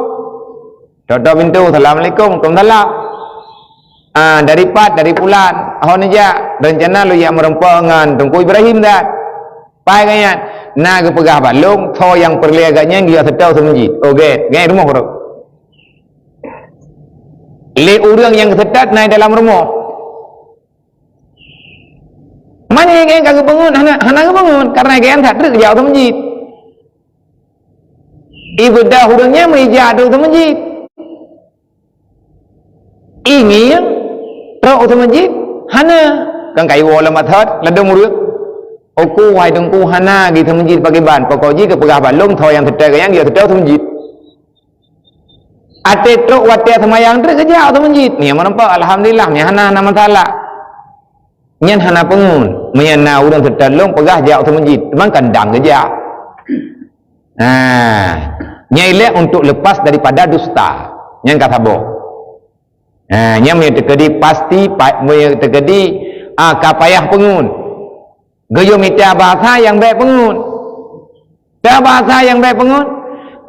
tutup pintu assalamualaikum waalaikumsalam dari pat dari pulan ahon aja rencana lu yang merempah dengan Tungku Ibrahim dah pai kanya na ke pegah balung tho yang perliaganya dia setau semji okey gay rumah orang le urang yang setat naik dalam rumah mana yang kagak bangun hana bangun karena gay tak terus jauh semji ibadah urangnya meja tu semji ingin terus tu masjid hana kan kayu wala mathat ladung urut oku wai tungku hana gi tu masjid pagi ban pokok ji ke pegah balung tho yang setai yang dia setai tu masjid ate terus wate semayang terus kerja tu masjid ni nampak alhamdulillah ni hana masalah nyen hana pengun menyana urang setai long pegah jauh tu masjid memang kandang kerja nyai untuk lepas daripada dusta nyen kata boh yang terjadi pasti terjadi kapayah pengun gayo mita bahasa yang baik pengun dah bahasa yang baik pengun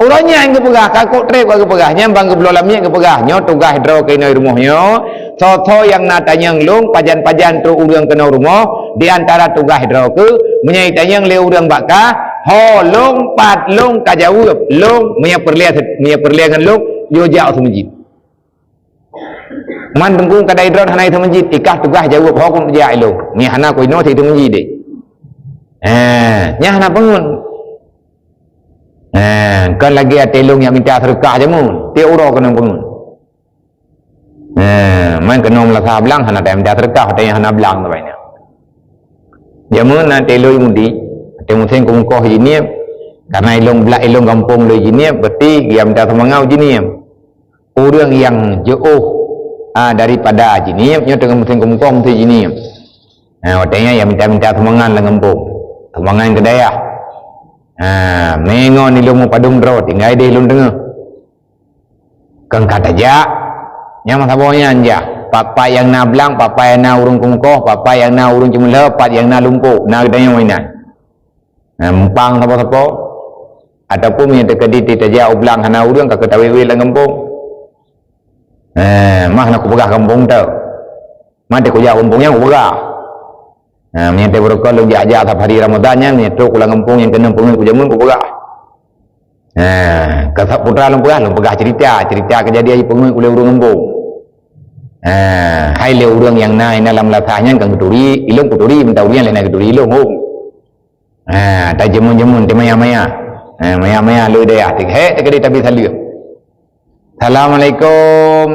urangnya yang kepegah kakuk trip ke pegah nyambang ke belolamnya ke pegah nyo tugas hidro ke rumahnya so yang natanya ngelung pajan-pajan tru urang kena rumah di antara tugas hidro ke menyaitanya le urang bakah ho long pat long kajawab long menyaperlihat long yo jauh semajid man tengku kadai drone hana itu masjid ikah tugas jawab hukum dia ilo ni hana ko ino itu masjid deh nya hana bangun kan lagi ada telung yang minta sedekah jamun dia uro kena bangun man kena melasa belang hana tak minta sedekah ada yang hana belang tu banyak jamun na telung mudi ada musim kumukoh ini karena ilung kampung le ini berarti dia minta semangau ini orang yang jauh daripada jinim nyo dengan musim kongkong tu jinim. Waktunya yang minta semangan lah ngempung. Semangan ke daya. Mengon ni lu mu padum dro tinggal di lu tengah. Kang kata ja. Yang masabanya anja. Papa yang na belang, papa yang na urung kongkoh, papa yang na urung cuma lepat, yang na lumpuh, na kedaya mainan. Mumpang apa-apa. Ataupun yang terkedi tidak jauh belang hana urung kak ketawi lah ngempung. Mah nak pegah kampung tu. Mati ku jauh kampungnya ku pegah. Menyata berkah lu jajah setiap hari Ramadannya menyata ku lang kampung yang kena pengen ku jamun ku pegah. Kasap putra lu pegah cerita kejadian pengen ku le urung kampung. Hai le urung yang naik dalam lasahnya kan keturi, ilung keturi minta urian lain keturi ilung. Tak jamun maya maya lu deh atik he tak ada tapi salim. Assalamualaikum.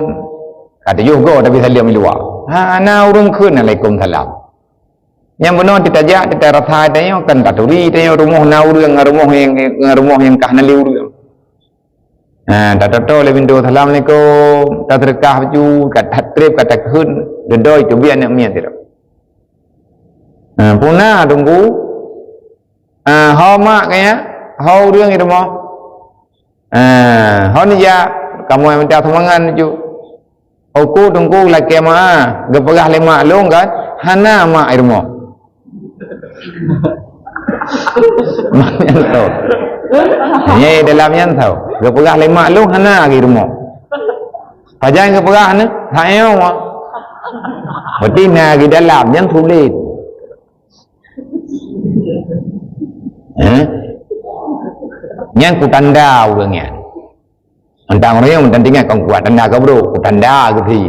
Kata juga tapi salim luar. Ana urung kun Waalaikumsalam. Yang benar ditajak kita rasa tanya kan taturi tanya rumah na urang rumah yang kah nali urang. Tato le bindu Assalamualaikum. Tak terkah baju kat trip kata kun dedoi tu biar nak mian tidak. Puna tunggu. Ho mak kaya ho urang itu mau. Ho ni ya kamu yang minta semangat tu. Aku tunggu laki mak, gepegah lima long kan, hana mak irmo. Mak yang tahu. Ini dalam yang tahu. Gepegah lima long hana irmo. Pajan gepegah ni, saya mak. Berarti nak di dalam yang sulit. Yang ku tanda orangnya. Mentang orang yang mentingat kau kuat tanda kau bro, tanda ke ti.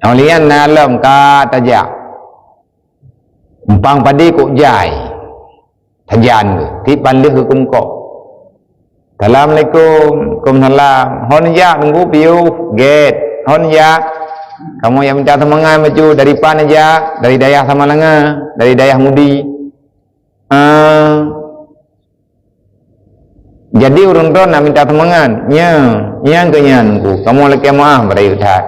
Aulian nalam kata ja. Empang padi kok jai. Tajan ke, ti panlih ke kumkok. Assalamualaikum, Waalaikumsalam. Hon ya tunggu piu, gate. Hon ya. Kamu yang minta semangat maju dari pan aja, dari dayah Samalanga, dari dayah Mudi. Jadi urang tu nak minta semangat, yang kenyanku, kamu lagi maaf berayu tak.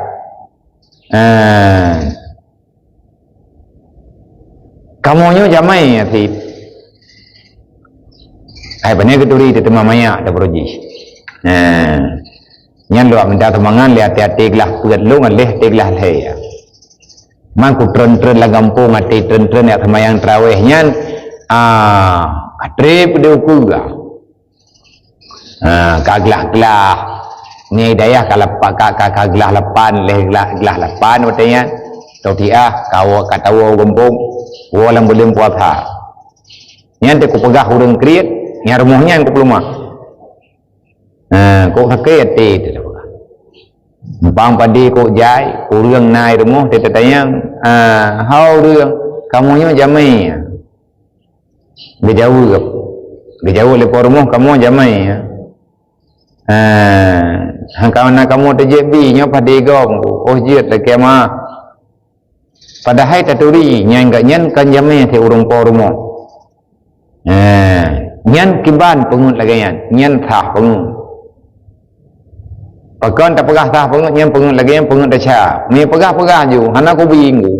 Kamu nyo jamai sih. Benar keturi itu mamanya ada proji. Yang lu minta semangat lihat teglah kuat lu ngalih teglah leh. Mang ku tren lah kampung ati tren ya semayang tarawih nyan. Trip dia ukuga. Kaglah ni dayah kaglah lepan glah lepan katanya tautiah kau katawa gempung walang belum puasa yang tu pegah urang kriat yang rumahnya yang pelumah kau sakit ti bang padi kau jai urang nai rumah dia tanya hau urang kamunya jamai gejauh lepas rumah kamu jamai kawan kamu terjebi nyo pada gong oh jiat lagi mah padahal taturi nyan kan jamai te urung po rumah nyan kiban pengut lagi nyan thah pengut pakon tak pegah thah pengut nyan pengut lagi yang pengut dacha ni pegah ju hana ko bingu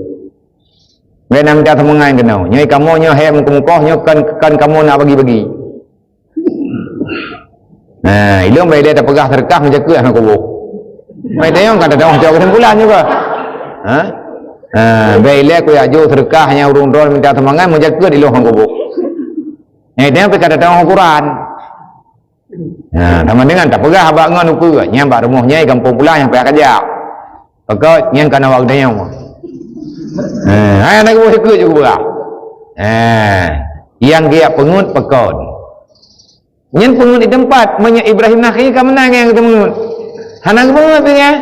benam ta semangai kenau nyai kamu nyo hem kumukoh nyo kan kamu nak bagi-bagi. Ilung baik dia tak pegah terkah menjaga anak kubuk. Baik dia yang kata dah jauh kesimpulan juga. Baik dia aku aju terkahnya urung drone minta semangat menjaga di luar kubuk. Yang dia pergi kata dah Quran. Sama dengan tak pegah abang ngan ukur. Yang abang rumahnya kampung pula yang pergi kerja. Pekau yang kena waktu dia yang. Anak kubuk ikut juga. Yang dia pengut pekau. Yang pengut di tempat banyak Ibrahim Nakhi kan menang yang ketemu. Hana pengut dia.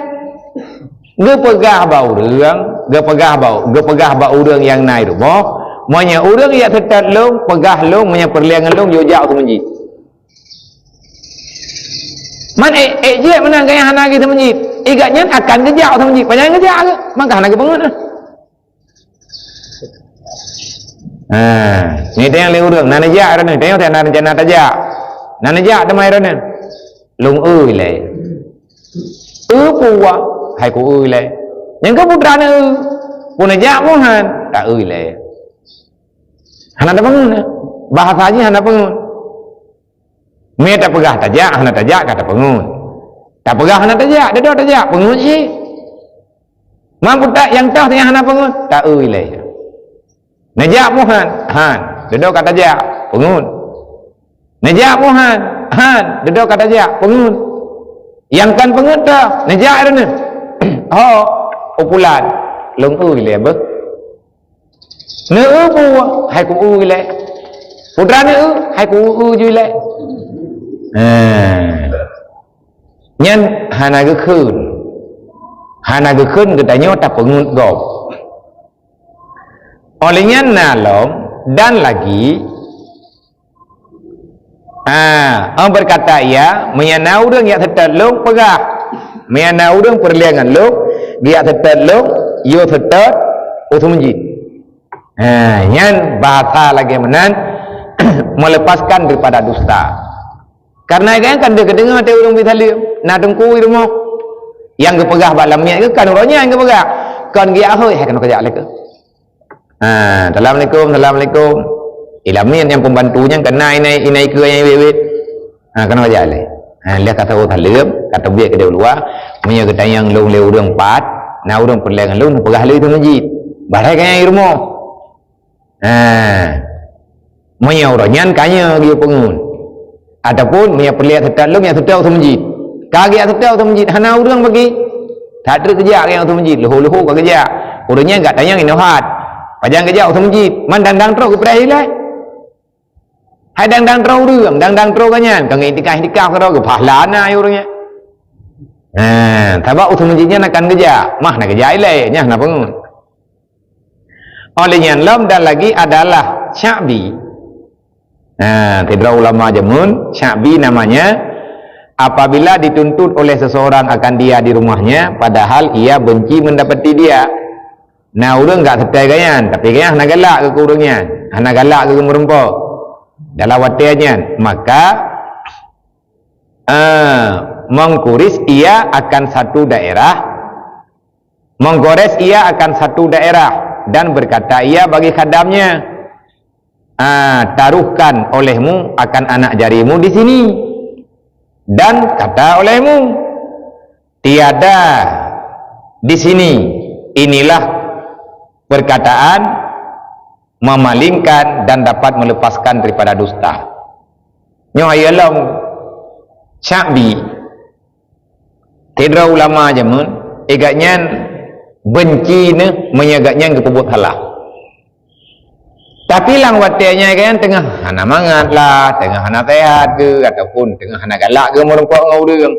Ge pegah bau urang, ge pegah bau urang yang naik tu. Banyak urang yang tetap long, pegah long, banyak perliangan long jojak tu masjid. Man je menang yang hana kita masjid. Igatnya akan kejak tu masjid. Banyak kejak ke? Maka hana ke pengut. Ni dia yang le urang, nana jak dah ni. Tengok tak nana tajak. Nana jak demai rana. Long oi le. puwa hai ku le yang ke putra ne pun aja mohan tak le hana ada bangun bahasanya hana bangun me tak pegah tajak hana tajak kata bangun tak pegah hana tajak dia dah tajak bangun sih mampu tak yang tah yang hana bangun tak le najak mohan han dia dah kata tajak bangun najak mohan han dia dah kata tajak bangun yang kan bangun dah najak dah ni oh upulan long le ba ne puwa hai ku le putra ne hai ku ju le nhân hana ke khun katanya tak pengut gop olehnya nalom dan lagi orang berkata ia menyana urang ya tertelung pegah menyana urang perliangan lu dia tertelung yo tertet utumunjid yang bahasa lagi menan melepaskan daripada dusta karena kan dia kedengar dia orang bithalim na dengku rumah yang kepegah balamnya ke kan orangnya yang kepegah kan dia ahoy hai kan kerja lek assalamualaikum ilamin yang pembantunya kena ini ke yang wewet kan kerja lek lihat kata orang thalim kata biak ke dia luar punya kata yang long le urang pat na urang perlengan long pegah le itu masjid barai kan yang rumah punya orangnya kanya dia pengun ataupun punya perlihat setalung yang setal tu masjid kaki yang setal tu masjid hana urang bagi tak ada kerja yang tu masjid luhu-luhu ke kerja urangnya enggak tanya inohat pajang kerja tu masjid man dandang teruk ke perahilai hai dandang teruk urang dandang teruk kanyan kang itikah ke ro ke pahlana urangnya sebab tu masjidnya nak kan kerja mah nak kerja ilai nya nak bangun olehnya lam dan lagi adalah syabi Tidra ulama jamun syabi namanya apabila dituntut oleh seseorang akan dia di rumahnya padahal ia benci mendapati dia nah urang enggak setai gayan tapi gayan hana galak ke urangnya hana galak ke merempo dalam watiannya maka mengkuris ia akan satu daerah menggores ia akan satu daerah dan berkata ia bagi khadamnya taruhkan olehmu akan anak jarimu di sini dan kata olehmu tiada di sini inilah perkataan memalingkan dan dapat melepaskan daripada dusta nyohayalam syabi tidra ulama jamun igaknya benci ne menyagaknya ke pebut halah tapi lang watianya kan tengah hana mangat lah tengah hana sehat ke ataupun tengah hana galak ke merempuak ngau deung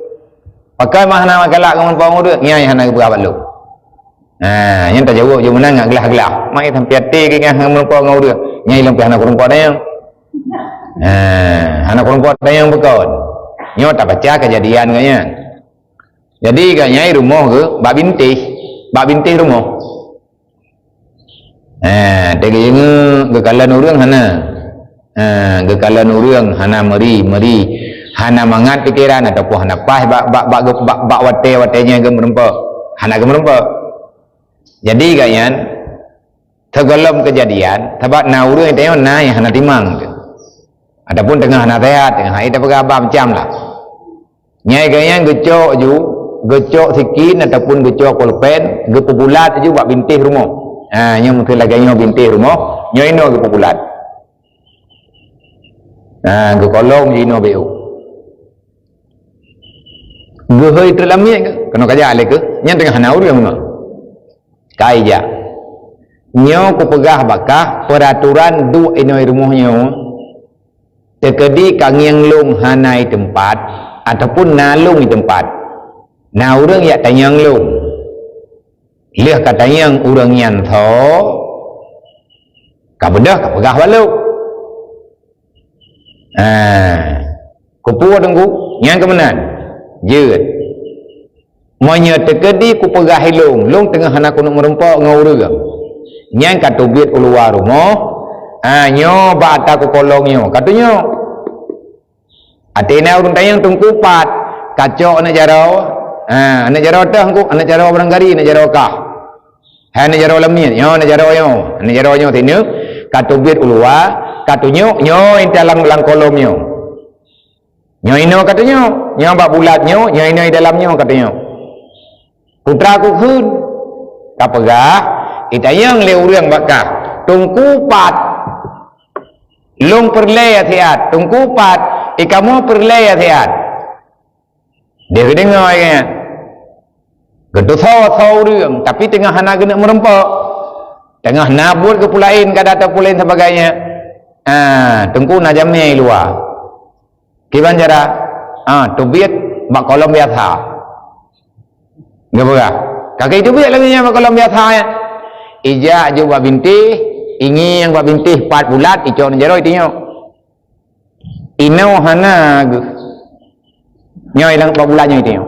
pakai mah hana galak ke merempuak ngau deung nyai hana berapa lu yang tak jawab je menang ngak gelah-gelah mai sampai hati ke ngah merempuak ngau deung nyai lempi hana perempuan yang hana perempuan yang bekon nyo tak baca kejadian kanya jadi kan nyai rumah ke bak bintih rumah tegi gekalan urang hana gekalan urang hana meri hana mangat pikiran ataupun hana pah bak watenya gemerempa hana gemerempa jadi gayan tegelom kejadian sebab na urang tanya na yang hana timang ataupun tengah hana sehat tengah hai tak apa macam lah nyai gayan gecok sikin ataupun gecok pulpen gepubulat je buat bintih rumah yang mungkin lagi nyo binti rumah nyo ino ke populat ke kolong ino beu ge hoi terlamia ke kena kaja ale ke nyang tengah hana urang no kai ja nyo ku pegah bakah peraturan du ino rumah nyo tekedi kangiang long hanai tempat ataupun nalung di tempat na urang ya tanyang long lihat katanya yang urang yang tho kabedah kapegah balu kupu tengku yang kemenan jeut monya tekedi ku pegah long tengah hana kuno merempak ngau urang nyang katubit uluar rumah nyo bata ku kolongnya katanya atena urang tayang tengku pat kacok na jarau Anak jaro tah ku, anak jaro barang gari, anak jaro kah. Hai anak jaro lamien, yo anak jaro yo. Anak jaro yo tinu, katu bir ulua, katu nyo dalam kolom nyo. Nyo ino katanya, nyo bak bulat nyo ino di dalamnya katanya. Putra ku khun, kapagah, itayang le urang bakah, tungku pat, long perlay atiat, tungku pat, ikamu perlay atiat. Dia dengar kan, gedut thau urang, tapi tengah hana kena merempok, tengah nabur ke pulain, kadata pulain sebagainya. Tungku najamnya luar. Kiban cara, tubiat bak kolom biasa. Enggak apa? Kakak itu biar lagi yang kalau biasa ya. Ija juga binti, ingi yang buat binti 4 bulat, ijo njero itinya. Inau hana gu. Nyo ilang 4 bulatnya itinya.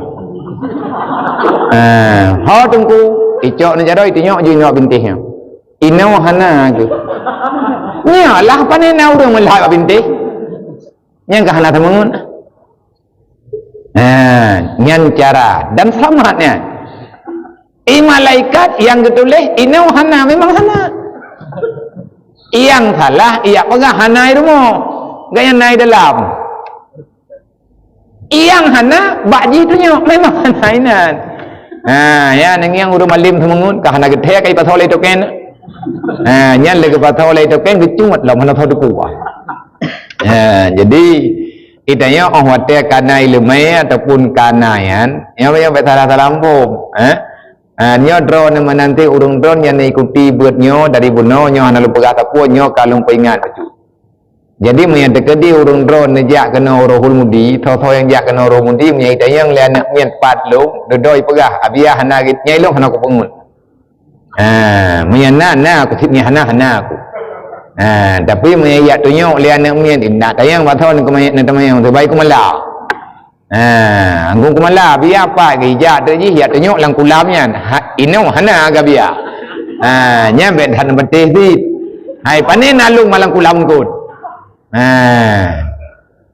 Ho tungku, ijo njero itinya ju nyo bintinya. Inau hana gu. Nya lah pane na urang melah binti. Nya ka hana temungun. Nyan cara dan selamatnya. Malaikat yang ketulih inau hana memang hana. Yang salah iya pegah hana irmo. Gaya naik dalam. Yang hana bakji tu nyo memang hana inan. Ya nang yang udah malim semengun ka hana gede kai pasal itu ken. Nyan le ke pasal itu ken gecumat lah mana tahu depu. Jadi itanya orang wate kana ilmu ataupun kanayan yang salah lampung. Nyo drone menanti urung drone yang ikuti buat nyo dari buno nyo hana lupa kata pun nyo kalung peringat baju. Jadi menyang dekedi urung drone nejak kena rohul mudi, tho yang jak kena rohul mudi menyai tayang le anak mien pat long dodoi pegah abiah hana git nyai long hana ku pengun. Menyang na aku sipnya hana aku. Tapi menyai yak tu nyo le anak mien indak tayang bathon ke menyai temayang terbaik ku malah. Anggung kumala biar apa geja terji ya tengok lang kulamnya ino hana aga biar nya bet han betih dit hai panen nalung malang kulam kut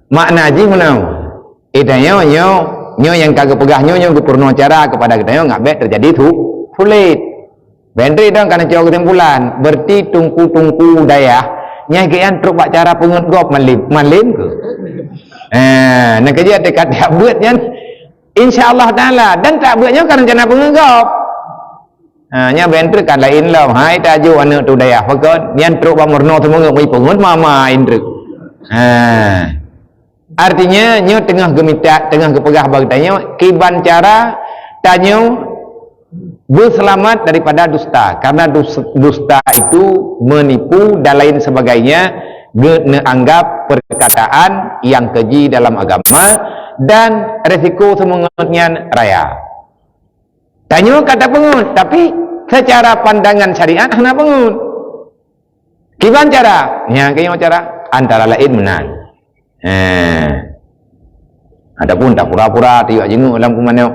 makna ji menau itanya nyo yang kagak pegah nyo gupurno cara kepada kita ngak bet terjadi sulit bentri dong karena jauh kesimpulan berarti tungku daya nya kian truk bak cara pengut gop malim ke nak kerja dekat tak buatnya insyaallah taala dan tak buatnya kan rencana pengegop nya bentrek kan lain lah hai taju anak tu daya fakon nyan truk bamurno semua ngai pengut mama indrek artinya nyo tengah gemita tengah kepegah bagtanya kiban cara tanyo berselamat daripada dusta karena dusta itu menipu dan lain sebagainya menganggap perkataan yang keji dalam agama dan resiko semuanya raya. Tanya kata pengut, tapi secara pandangan syariat hana pengut. Kiban cara? Nya kaya cara antara lain menang. Adapun tak pura-pura tiak jenguk dalam kumano.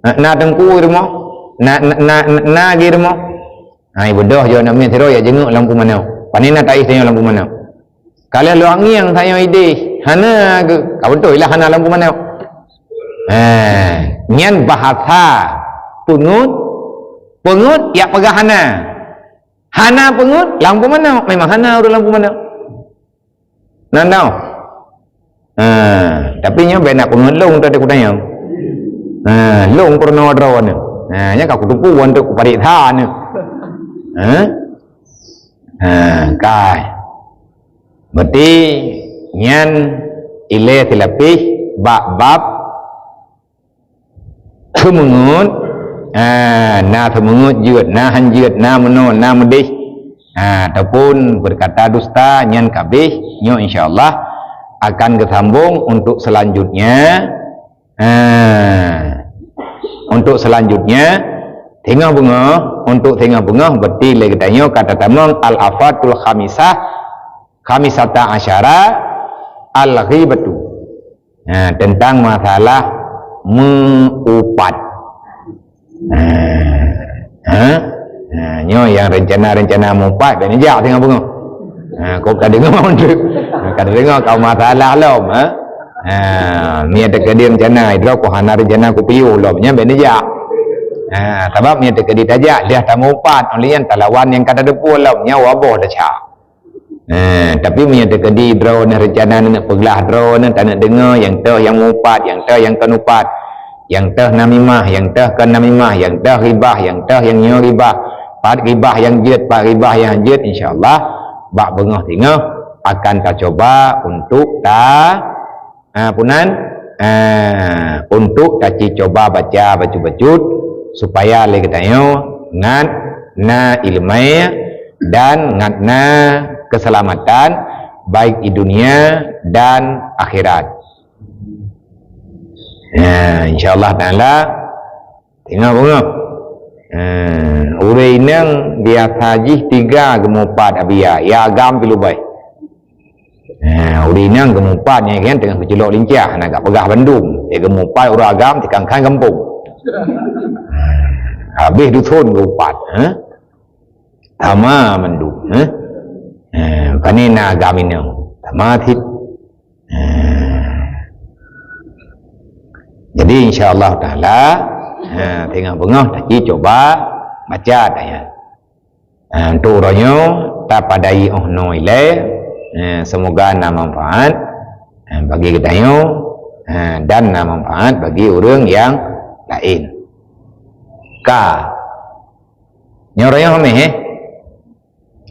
Na tengku irmo, na girmo. Ai bodoh jo namanya tero ya jenguk dalam kumano. Panina tak isnya lampu mana? Kalau luangi yang saya ide, hana ke? Kau betul lah hana lampu mana? Nyan bahasa pengut ya pegah hana pengut lampu mana? Memang hana urut lampu mana? Nandau. Tapi nya benak pengut long tadi aku tanya. Long pernah draw ni. Nya kau tupu untuk parit tha ni. Kai berarti nyan ile tilapih bab semungut na semungut jut na hanjut na meno na medih ataupun berkata dusta nyan kabih nyo insyaallah akan kesambung untuk selanjutnya tengah bunga untuk tengah bunga berarti lagi tanya kata tamang al-afatul khamisata asyara al-ghibatu tentang masalah mengupat nyo yang rencana mengupat dan jauh tengah bunga kau kadang dengar kau masalah lom Mia terkedim jana idro ko hanar jana ku piu lobnya beneja. Sebab mia terkedim aja dia tamu pat olian talawan yang kata depu lobnya waboh dah cha. Tapi mia terkedim idro na rencana nak peglah idro na tak nak dengar yang teh yang mupat, yang teh yang kenupat, yang teh namimah, yang teh kan namimah, yang teh ribah, yang teh yang nyo ribah, pat ribah yang jet, pat ribah yang jet, insyaallah bak bengah tinggal akan kita coba untuk punan untuk kaci coba baca bacut supaya le katayo ngat na ilmai dan ngat na keselamatan baik di dunia dan akhirat. Insyaallah taala tengok bunga urei nang dia sajih 3 gemumpat abia ya agam pilu baik. Urei nang gemumpat ni kan tengah berjelok lincah nak agak pegah Bandung dia gemumpat urang agam tikangkan kampung. Habis dusun gemumpat sama mendung kanina agam ini sama thit. Jadi insyaallah taala tengah bengah tadi coba baca ayat. Untuk ronyo tak padai no ile semoga na manfaat bagi kita dan na manfaat bagi orang yang lain. Ka nyoronyo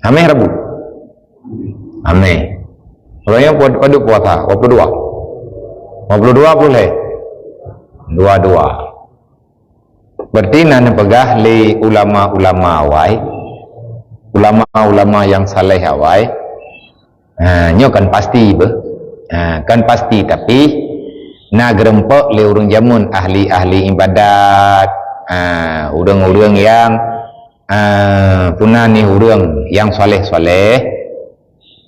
hameh Rabu. Hameh. Ronyo pada puasa 22 boleh. 22 berarti nan pegah li ulama-ulama awai ulama-ulama yang saleh awai nyo kan pasti kan pasti tapi na gerempok li urang jamun ahli-ahli ibadat urang-urang yang punani urang yang soleh-soleh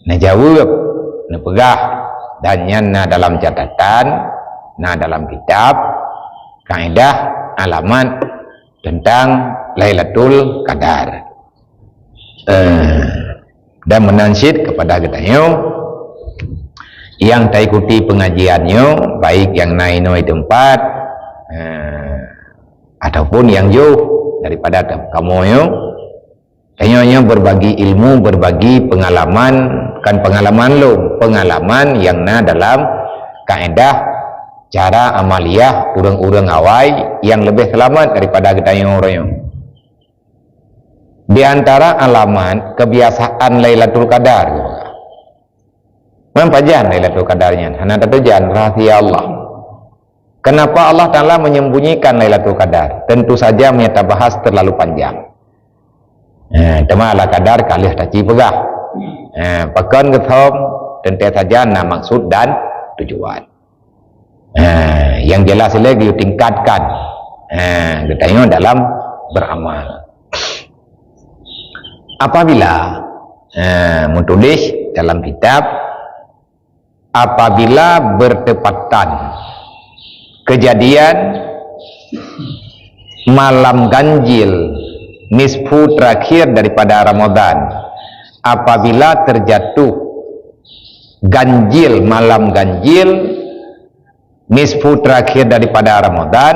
na jawab na pegah dan na dalam catatan na dalam kitab kaedah alamat tentang Lailatul Qadar dan menansyid kepada kita yang tak ikuti pengajiannya baik yang naik tempat ataupun yang jauh daripada kamu tanya berbagi ilmu berbagi pengalaman kan pengalaman pengalaman yang dalam kaedah cara amaliyah urang-urang awai yang lebih selamat daripada kita orang. Di antara alamat kebiasaan Lailatul Qadar. Mempajan Lailatul Qadarnya. Hana tujuan rahasia Allah. Kenapa Allah Taala menyembunyikan Lailatul Qadar? Tentu saja kita bahas terlalu panjang. Tema ala kadar kalih taci pegah. Pekan ketom tentu saja maksud dan tujuan. Yang jelas lagi tingkatkan kita dalam beramal. Apabila menulis dalam kitab apabila bertepatan kejadian malam ganjil nisfu terakhir daripada Ramadan, apabila terjatuh ganjil malam ganjil nisfu terakhir daripada Ramadan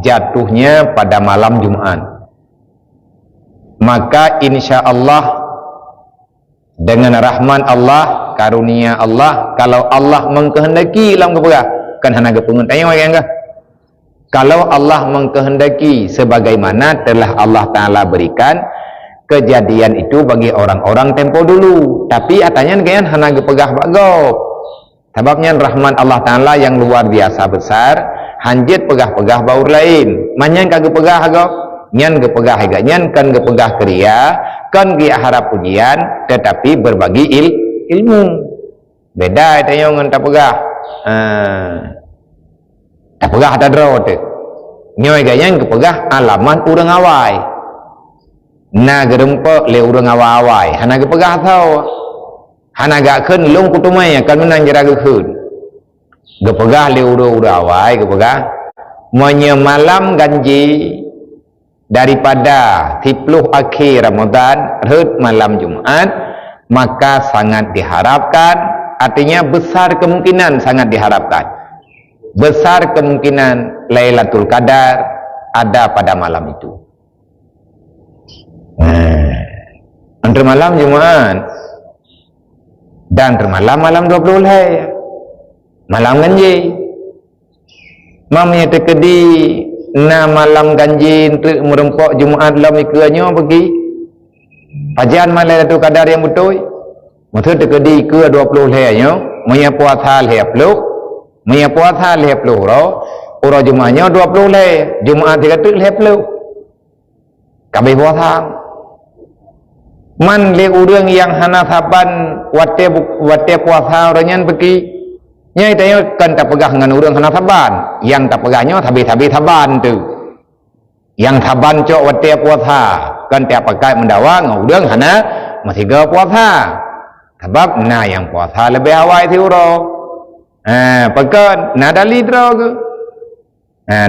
jatuhnya pada malam Jumat, maka insya Allah dengan rahman Allah karunia Allah kalau Allah mengkehendaki dalam keperah kan hana kepungun tanya orang ke kalau Allah mengkehendaki sebagaimana telah Allah Ta'ala berikan kejadian itu bagi orang-orang tempo dulu tapi atanya kan hana kepegah bagok sebabnya rahman Allah Ta'ala yang luar biasa besar hanjit pegah-pegah baur lain manyan kagak pegah agak nyan kepegah agak nyan kan kepegah kriya kan dia harap pujian tetapi berbagi ilmu beda itu yang tak pegah tak pegah tak draw tu nyoy gayang kepegah alaman urang awai na gerempok le urang awai hana kepegah tau hana gak keun lung kutumai kan menang jeraga keun kepegah le urang awai kepegah monya malam ganji daripada 10 akhir Ramadan hut malam Jumat maka sangat diharapkan artinya besar kemungkinan sangat diharapkan besar kemungkinan Lailatul Qadar ada pada malam itu. Antara malam Jumaat dan termalam malam 20 hari malam ganjil mamnya terkedi na malam ganjil untuk merempok Jumaat dalam ikanya pergi pajan Lailatul Qadar yang betul maksud terkedi ke 20 hari maya puasa hari peluk maya puasa hari peluk orang Jumaatnya 20 hari Jumaat 3 hari peluk kabeh puasa man le urang yang hana saban wate puasa orangan pergi nyai tanya kan tak pegah dengan urang hana saban yang tak pegahnya habis-habis saban tu yang saban cok wate puasa kan tak pakai mendawang urang hana masih ga puasa sebab na yang puasa lebih awal si urang pekan na dalil dro ke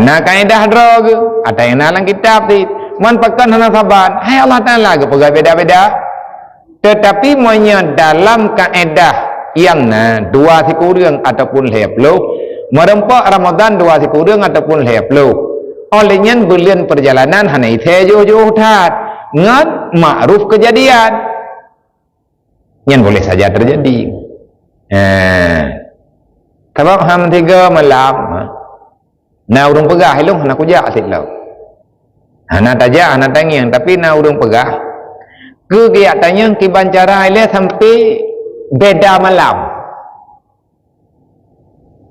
na kaedah dro ke ada yang dalam kitab ti man pekan hana saban hai Allah Ta'ala ke pegang beda-beda tetapi monya dalam kaedah yang dua sikurang ataupun leplo merempak Ramadan dua sikurang ataupun leplo olehnya berlian perjalanan hana ite jauh-jauh tat ngan ma'ruf kejadian yang boleh saja terjadi sebab ham 3 malam na urung pegah hilung hana kujak asyik lau hana tajak hana tangiang tapi na urung pegah kegiatannya kiban cara ile sampai beda malam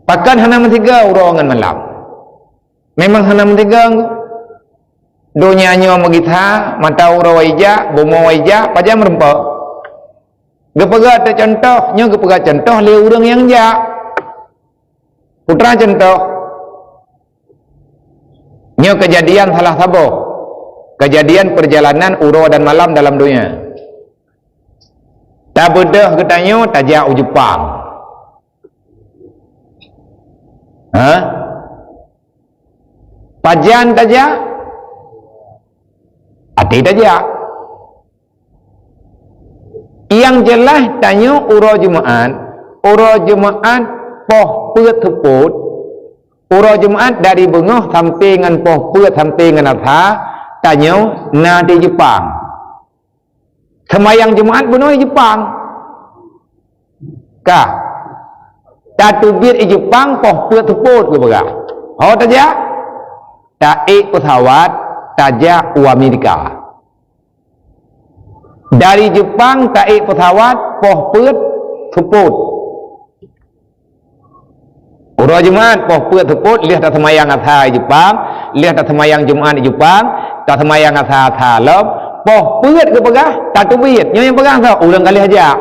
pakan hana mentiga urongan malam memang hana mentiga dunia nyo magitha mata uro waija bomo waija paja merempak gepega te contoh nyo gepega contoh le urang yang ja putra contoh nyo kejadian salah saboh kejadian perjalanan uro dan malam dalam dunia tak bedah katanya tajak Jepang pajan tajak ati tajak yang jelas tanya uro Jumaat poh peut teput uro Jumaat dari bengah sampai dengan poh peut sampai dengan atha tanya na di Jepang semayang Jumaat benar di Jepang kah tatubir di Jepang poh peut teput ke berah oh tajak taik pesawat tajak u Amerika dari Jepang taik pesawat poh peut teput uro Jumaat poh peut teput lihat tak semayang atha di Jepang lihat tak semayang Jumaat di Jepang tak semayang atha lom poh peut ke pegah tatubir nyo yang pegang tau ulang kali aja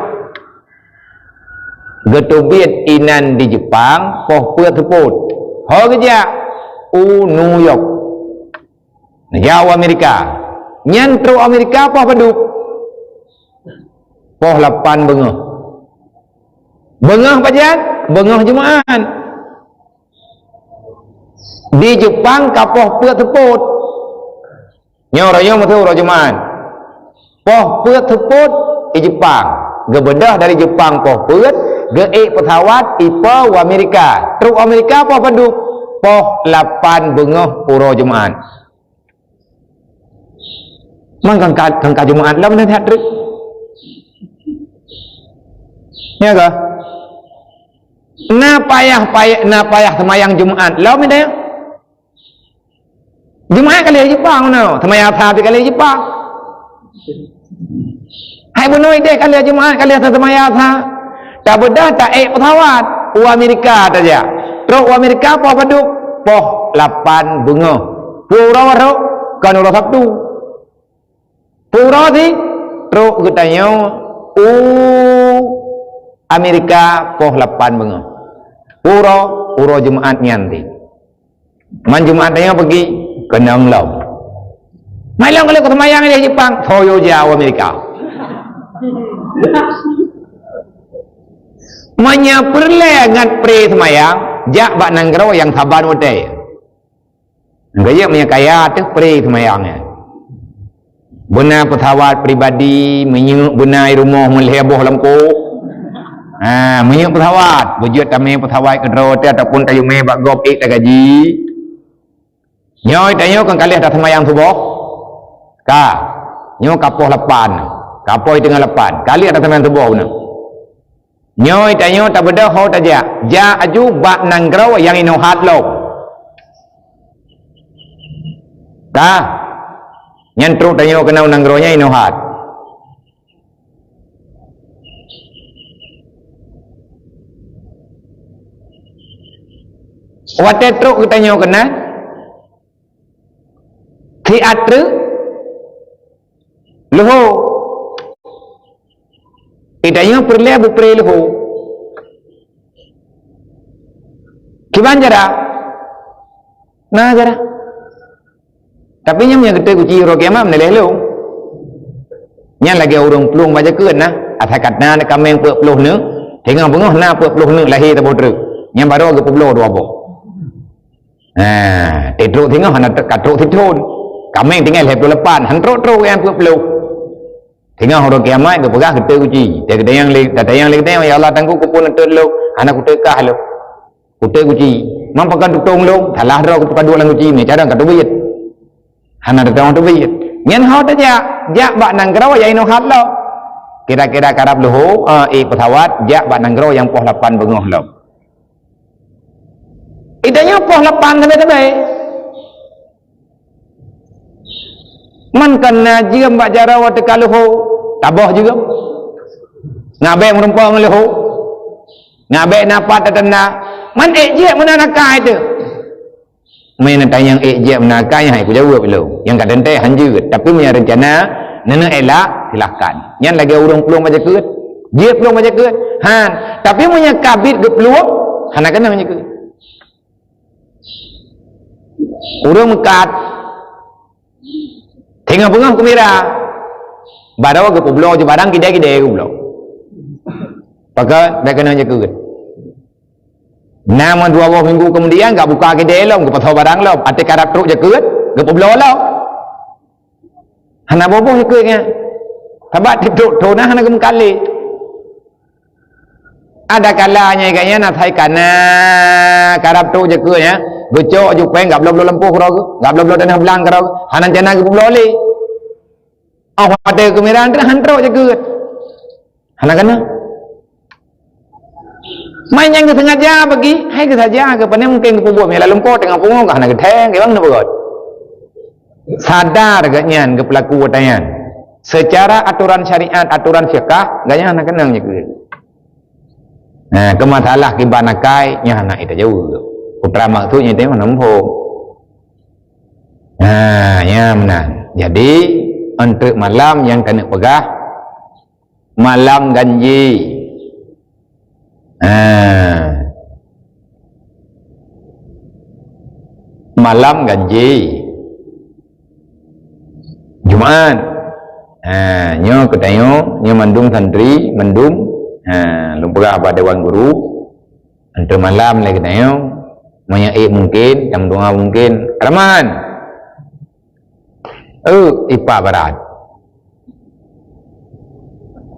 getubit inan di Jepang poh peut teput ho kerja New York jauh Amerika nyantru Amerika poh peduk poh 8 bengah pajan bengah Jumaat di Jepang kapoh peut teput nyoranya betul uro Jumaat poh peut teput di Jepang gebedah dari Jepang poh peut geik pesawat ipa u Amerika truk Amerika poh peduk poh 8 bengah uro Jumaat man kangka Jumaat lah mana lihat truk ya ke na payah semayang Jumaat lah mana Jumaat kali Jepang no semayang atha kali Jepang hai bunoi deh kali Jumaat kali semayang atha tak bedah tak pesawat u Amerika saja truk u Amerika poh peduk poh 8 bunga pura warok kan uro Sabtu pura si truk getanya u Amerika poh 8 bunga uro Jumaat nyanti man Jumaat tanya pergi kenang lau malang kalau kesemayang di Jepang soyo jauh Amerika manya perlengat pre semayang jak bak nanggro yang saban wote gaya punya kaya tu pre semayangnya benar pesawat pribadi menyuk benar rumah meleboh lampu Menyuk petawat wujud kami petawat kedro ataupun kayu me bak gop ik tak gaji nyoi tanyo kan kali ada semayang subuh ka nyo kapoh lepan kapoi tengah lepan kali ada semayang subuh na nyoi tanyo tak beda ho taja ja aju bak nanggrau yang ino hat lo ka nyantru tanyo kena nanggraunya ino hat wate truk kita nyo kena teater loho kita nyo perle bu pre loho kiban jara nah jara tapi nyam yang gede kuci ro kiamam nele lo nya lagi urung plung baca keun nah atakat na kameng pe puluh ne tengah bengoh na pe puluh ne lahir ta bodru nyam baru ke puluh dua bo truk tengah hana truk thithon kameng tinggal lep lepan han truk yang peluk tengah orang kiamat ke pegah gede kuci dia yang tengok ya Allah tangku kupun teluk anak kutek kah lo kutek kuci mampakan tutong lo thalah ro ku padu lang kuci ni cara katu biyet hana datang tu biyet nyen hau ta ja bak nang grau ya ino hat lo kira-kira karab lo petawat ja bak nang grau yang poh lapan bengoh lo idanya poh lapan tabe-tabe man kana jika mbak jara wa tekaluhu taboh juga ngabe merumpang lehu ngabe napa tatanda man je mana nakai tu main tanya yang je menakai hai ku jawab belum yang kadang teh hanjut tapi punya rencana nana elak silakan yang lagi urung pelung baca keut je pelung baca keut han tapi punya kabit ke pelung hana kena baca keut urung mekat tengah bengah kumira barawa ke pulau je barang kidai-kidai ke pulau pakai dah kena je keut nama 2 minggu kemudian enggak buka kidai lo ke pasal barang lo ate karap truk je keut ke pulau lo hana boboh je keutnya sebab truk tona hana ke kali ada kalanya kayaknya nak sai kana karap truk je keutnya becok je peng enggak belum lempuh ro enggak belum tanah belang ro hanan jana ke pulau le ada kemiran tu hantro je keut hana kana main yang sengaja bagi hai ke saja ke pandai mungkin ke pubuk mela lempur tengah pungung ke hana ke theng ke bang na bagot sadar ganyan ke pelaku watayan secara aturan syariat aturan fiqh ganyan hana kena je keut ke masalah ke banakai nya hana ita jauh putra maksudnya itu menempuh ya benar jadi untuk malam yang kena pegah malam ganji malam ganji Jumaat nyo ketayo nyo mandum santri mandum lumpurah pada dewan guru untuk malam lagi ketayo menyaik mungkin jam 2 mungkin Rahman ipa barat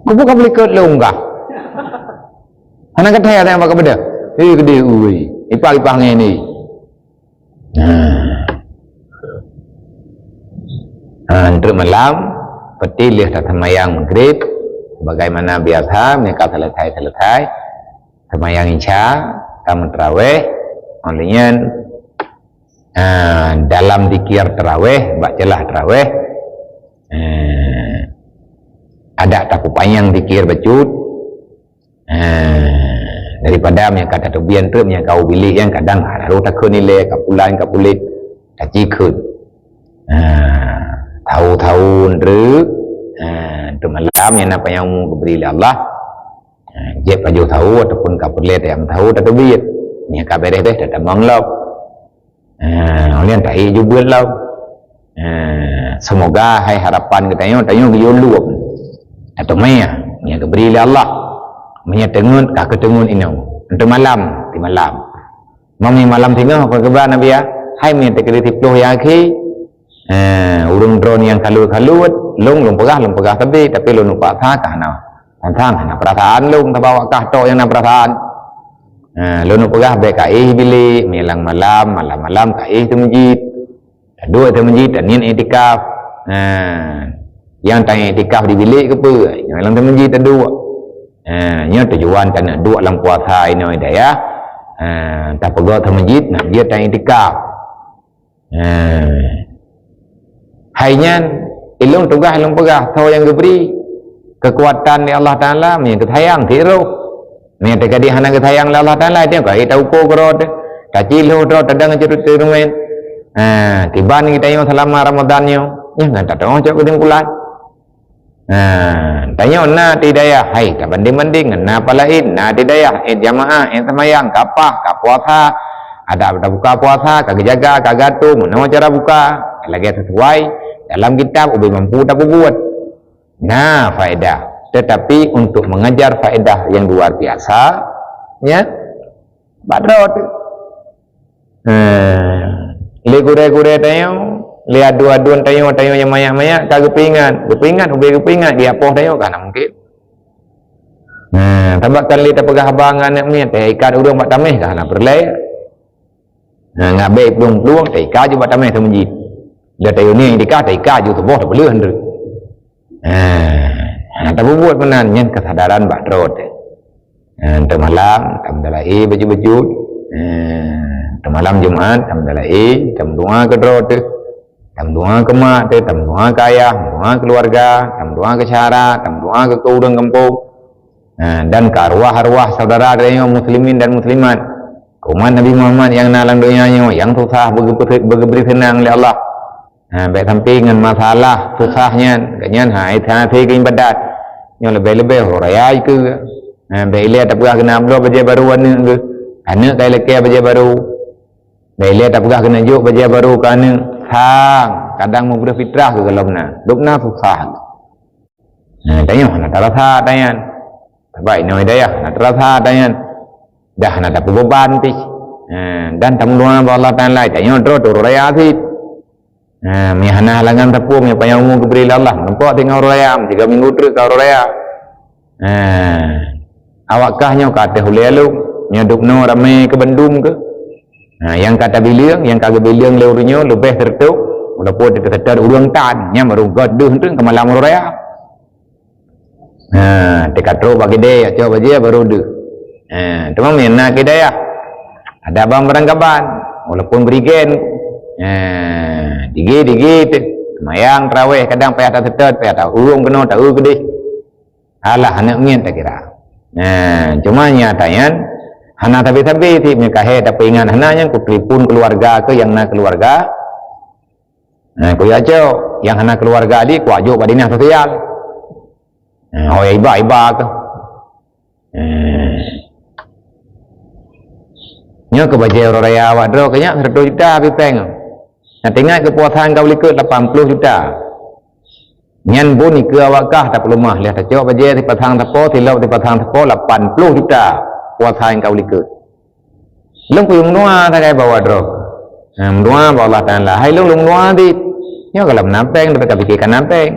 kupu kau boleh keut long kah anak kata ada yang pakai benda gede ui ipa ni untuk malam peti lihat semayang maghrib bagaimana biasa mereka selesai semayang isya kamu tarawih olehnya dalam dikir tarawih bacalah tarawih ada tak upayang dikir bacut daripada yang kata tubian tu yang kau pilih yang kadang harus takut nilai kapulit tak cikut tahu ndruk tu malam yang apa yang diberi oleh Allah je paju tahu ataupun kapulit yang tahu tak tubian yang kabareh deh tak manglop oleh tak jubul lau semoga hai harapan kita tayo biulup atau maya yang diberi oleh Allah menyetengun kak ketengun ini untuk malam di malam mami malam tinggal apa kebar Nabi ya hai minta kiri tiploh yang ki urung drone yang kalut long pegah tapi lu lupa tha kana Antang nak perasaan lu tak bawa kah tok yang nak perasaan. Lu nak pegah baik kai bilik melang malam kai tu masjid. Dua tu masjid dan niat iktikaf. Yang tanya iktikaf di bilik ke apa? Melang tu masjid tak dua. Nya tujuan tak nak dua dalam puasa ini dah ya. Tak pegah tu masjid nak dia tanya iktikaf. Hanya ilung tugas ilung pegah tahu yang diberi kekuatan di Allah Taala punya ketayang tiru ni tak dia hana ketayang Allah Taala dia kau tahu ko kerod kacil ho do tadang cerut terumen tiban kita yang selama Ramadan nya ngan tak tahu cak kesimpulan tanya na tidaya hai ka banding-banding na palain na tidaya jamaah semayang kapah ka puasa ada buka puasa kagak jaga kagak tu mana cara buka lagi sesuai dalam kitab ubi mampu tak buat. Nah faedah, tetapi untuk mengajar faedah yang luar biasa ya badrot le tayo le adu-aduan tayo yang mayak-mayak kagak kepingan ubi dia poh tayo kan mungkin tambah kali kita pegah abangan ni teh ikan udang mak tameh kan perle ngabe peluang teh ikan juga tameh semenjit dia tayo ni dikah teh ikan juga boh tak boleh hendak tak buat menanya kesadaran badrot malam tamdalai baju-baju malam Jumat tamdalai tamdua ke drot tamdua ke mak tamdua ke ayah tamdua keluarga tamdua ke cara tamdua ke udang kampung dan ke arwah-arwah saudara yang muslimin dan muslimat umat Nabi Muhammad yang nalang dunianya yang susah beri senang oleh Allah baik sampingan masalah susahnya kanyan hai thati ke ibadat yang lebih-lebih raya ke baik lihat tak pernah kena amlo baja baru anak kai leke baja baru baik lihat tak pernah kena juk baja baru kerana sang kadang mau berfitrah ke dalamnya dukna susah tanya nak terasa tayan baik no hidayah nak terasa tayan dah nak dapat beban pi dan tamdua Allah Taala tanya drot raya sih mihana halangan tepung yang payah umum keberi Allah nampak tengok raya 3 minggu terus kau raya awakkahnya kata hulai lu nyaduk no ramai ke Bandung ke yang kata bilang yang kagak bilang leurunya lebih tertuk walaupun dia tersedar urang tan nya baru gaduh tu ke malam raya dekat ro bagi dia coba je baru tu cuma mena kita ya ada bang beranggapan walaupun berigen digi mayang terawih kadang payah tak setet payah tak urung kena tak gede alah anak ngien tak kira cuma nyatanya hana tapi ti nikahe tapi ingat hananya ku telefon keluarga ke yang nak keluarga ku ya jo yang hana keluarga di ku ajo pada dinas sosial iba ke nya ke baje raya awak dro kenya 100 juta pi peng. Nah tengok kepuasan kau likut 80 juta. Nyan bun ke awakah tak perlu mah lihat cok baje di patang tepo tilau di patang tepo 80 juta puasan kau likut. Lung ku yung noa tak kaya bawa dro. Noa bawa Allah Taala. Hai lung noa di. Nya kalau nampeng mereka pikirkan nampeng.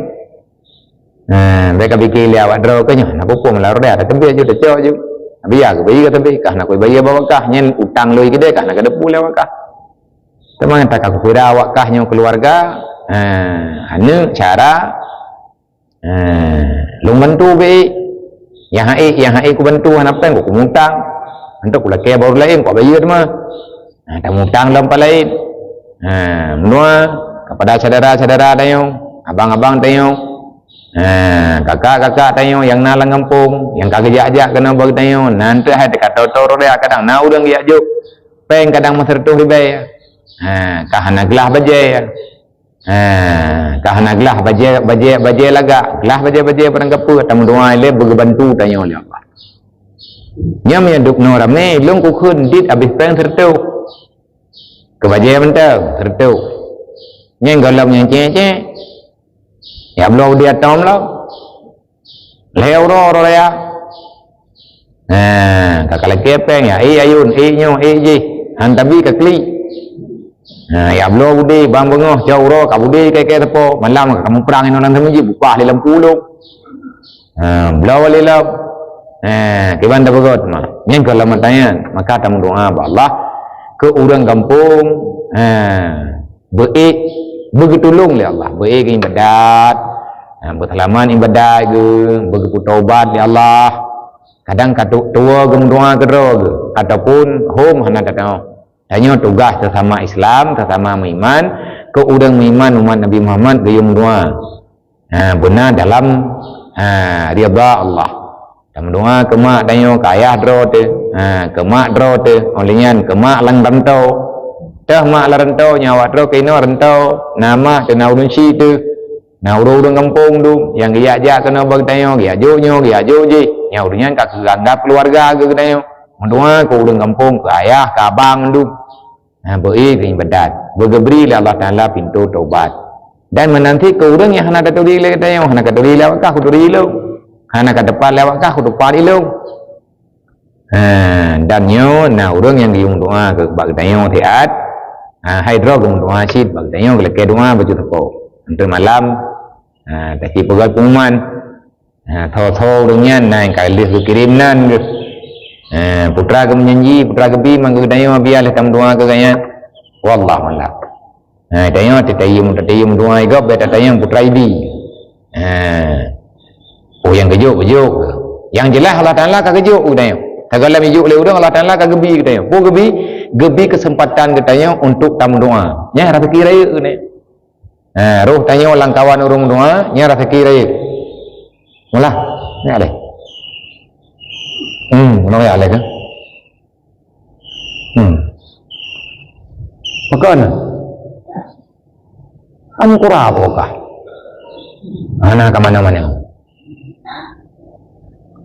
Mereka pikir lihat awak dro kenya nak pupung lah roda tak kebih je cok je. Biar ke bayi kata bayi kah nak bayi bawa kah nyen utang lui ke dia kah nak ada pula awak kah. Teman tak aku kira awak kahnya keluarga anu cara lu bantu be yang hai ku bantu apa ku mutang untuk ku laki baru lain ku bayar mah tak mutang dalam lain menua kepada saudara-saudara tayong abang-abang tayong kakak-kakak tayong yang nalang kampung yang kagak ajak kena bagi tayong nanti hai dekat toro dia kadang na udang dia juk peng kadang masertuh dibayar kahana gelah baje kahana gelah baje laga gelah baje padang kepu tam doa le berbantu tanya oleh apa nya menyaduk no rame lung ku khun dit habis peng sertu ke baje mentau sertu nya golong nya ce ya belum dia tom lo leo ro ya kakak kepeng ya ayun nyo ji hantabi ke kli ya belum budi bang bengoh jauh ro kabudi kayak tepo malam kamu perang ini orang temuji buka di lampu lu Belau walilau kiban dah begot mah yang kalau matanya maka tamu doa Allah ke orang kampung begitu long le Allah ke ibadat berhalaman ibadat ke begitu taubat le Allah kadang kata tua ke doa ke ataupun home hana datang hanya tugas sesama Islam sesama iman ke orang iman umat Nabi Muhammad ke yang doa benar dalam ridha Allah dalam doa ke mak danyo ke ayah dro te ke mak dro te olingan ke mak lang rantau dah mak lang rantau nyawa dro ke ino rantau nama te na ulun si tu na urang kampung tu yang dia ajak kena bag danyo dia ajo je nyawurnya ka keganggap keluarga ke danyo mendoa ke urang kampung ke ayah ke abang tu beri ke ibadat bergebri Allah Taala pintu taubat dan menanti ke urang yang hana daturi le danyo hana katuri lewat ka kuturi lo hana ka depan lewat ka kutupan lo dan nyo na urang yang diung doa ke bag danyo tiat haidro ke doa sid bag danyo ke doa baju tepo untuk malam tapi pegat pengumuman thau dengan naik kali kirim nan putra ke menyanyi putra ke bi mangga dayo biar tam doa ke gaya wallah malam dayo tetayum doa igap beta dayo putra ibi yang kejuk yang jelas Allah Taala ka kejuk dayo tagala mijuk le udang Allah Taala ka gebi dayo po gebi kesempatan dayo untuk tam doa nya rasa kira ne roh tanya orang kawan urung doa nya rasa kira mula ni ale mana ya ale kan makan anu kurabo kah ana ka mana-mana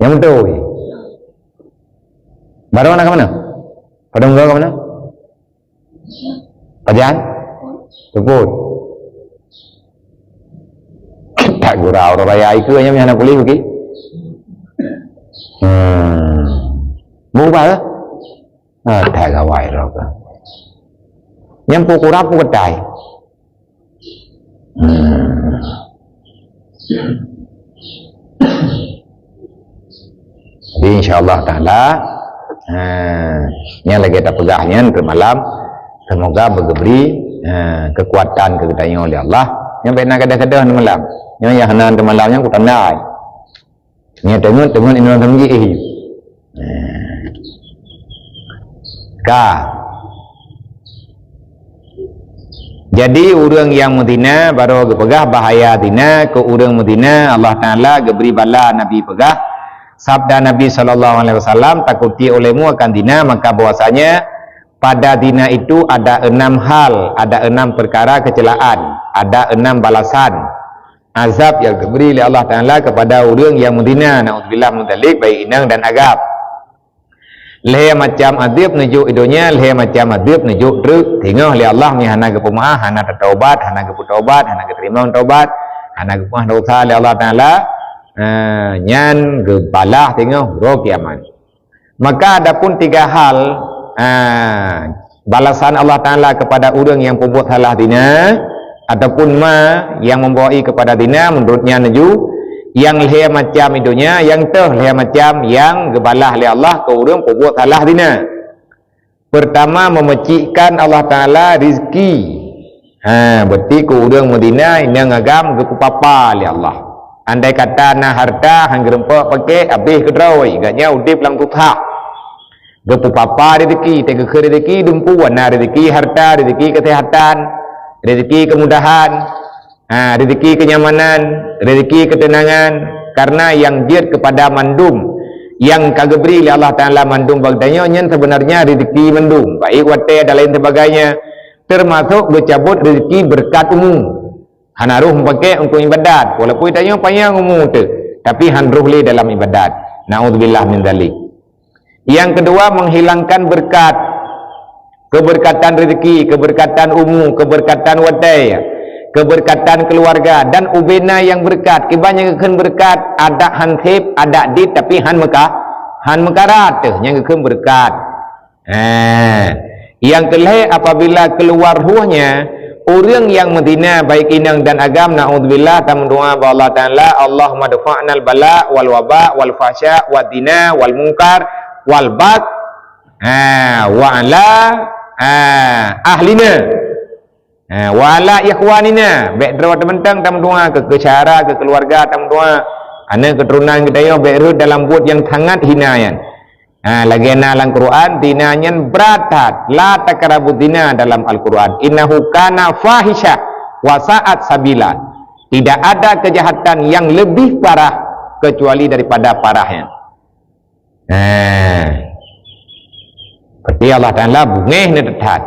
yang betul baru anak ke mana pada enggak ke mana Pajan Teput tak gurau raya itu hanya yang nak kulit okey mua tak gawai roka yang pukura pukutai jadi insyaallah taala yang lagi kita pegahnya untuk malam semoga bergebri kekuatan kegetanya oleh Allah yang pernah kadang-kadang di malam yang hanan di malamnya aku tandai yang teman ini orang tinggi jadi orang yang Madinah baru pegah bahaya dina ke orang Madinah Allah Taala geberi bala Nabi pegah sabda Nabi SAW takuti olehmu akan dina maka bahwasanya pada dina itu ada 6 hal ada 6 perkara kecelaan ada 6 balasan azab yang diberi oleh Allah Ta'ala kepada orang yang Madinah na'udzubillah mudalik baik inang dan agap leher macam adib nujuk idonya leher macam adib nujuk truk tengok oleh Allah ni hana ke pemah hana tertaubat hana ke putaubat hana ke terima taubat hana ke pemah dosa oleh Allah Ta'ala nyan ke balah tengok roh kiamat maka ada pun 3 hal balasan Allah Ta'ala kepada orang yang membuat salah dina ataupun yang membawai kepada dina menurutnya nuju yang leher macam idunya yang leher macam yang gebalah oleh Allah ke orang membuat salah dina pertama memecikkan Allah Ta'ala rizki berarti ke orang Madinah ini ngagam ke papa oleh Allah andai kata na harta hang gerempak pakai habis ke drawai gaknya udip lang tuthak gepu papa rezeki tega ke rezeki dumpu warna rezeki harta rezeki kesehatan rezeki kemudahan rezeki kenyamanan rezeki ketenangan karena yang jid kepada mandum yang kagebri oleh Allah Ta'ala mandum bagdanya nyen sebenarnya rezeki mandum baik wate dan lain sebagainya termasuk bercabut rezeki berkat umum hanaruh pakai untuk ibadat walaupun tanya panjang umum tu tapi hanruh li dalam ibadat naudzubillah min dzalik. Yang kedua menghilangkan berkat keberkatan rezeki keberkatan umum keberkatan wadai keberkatan keluarga dan ubena yang berkat kibanya kekan berkat ada hansip ada dit tapi han mekarat yang kekan berkat yang kelih apabila keluar ruhnya orang yang Madinah baik inang dan agam naudzubillah tam doa ba Allah taala Allahumma dafa'nal bala wal waba wal fasya wad dina wal munkar wal bag wa ala ahlina wa ala ikhwanina baik dua teman-teman tam doa ke cara ke keluarga tam doa ana keturunan kita yo baik dalam buat yang sangat hinayan. Lagi dalam Quran dinanyan beratat la takrabud dina dalam Al-Quran innahu kana fahisha wa sa'at sabila. Tidak ada kejahatan yang lebih parah kecuali daripada parahnya. Seperti Allah Ta'ala bungeh ni detat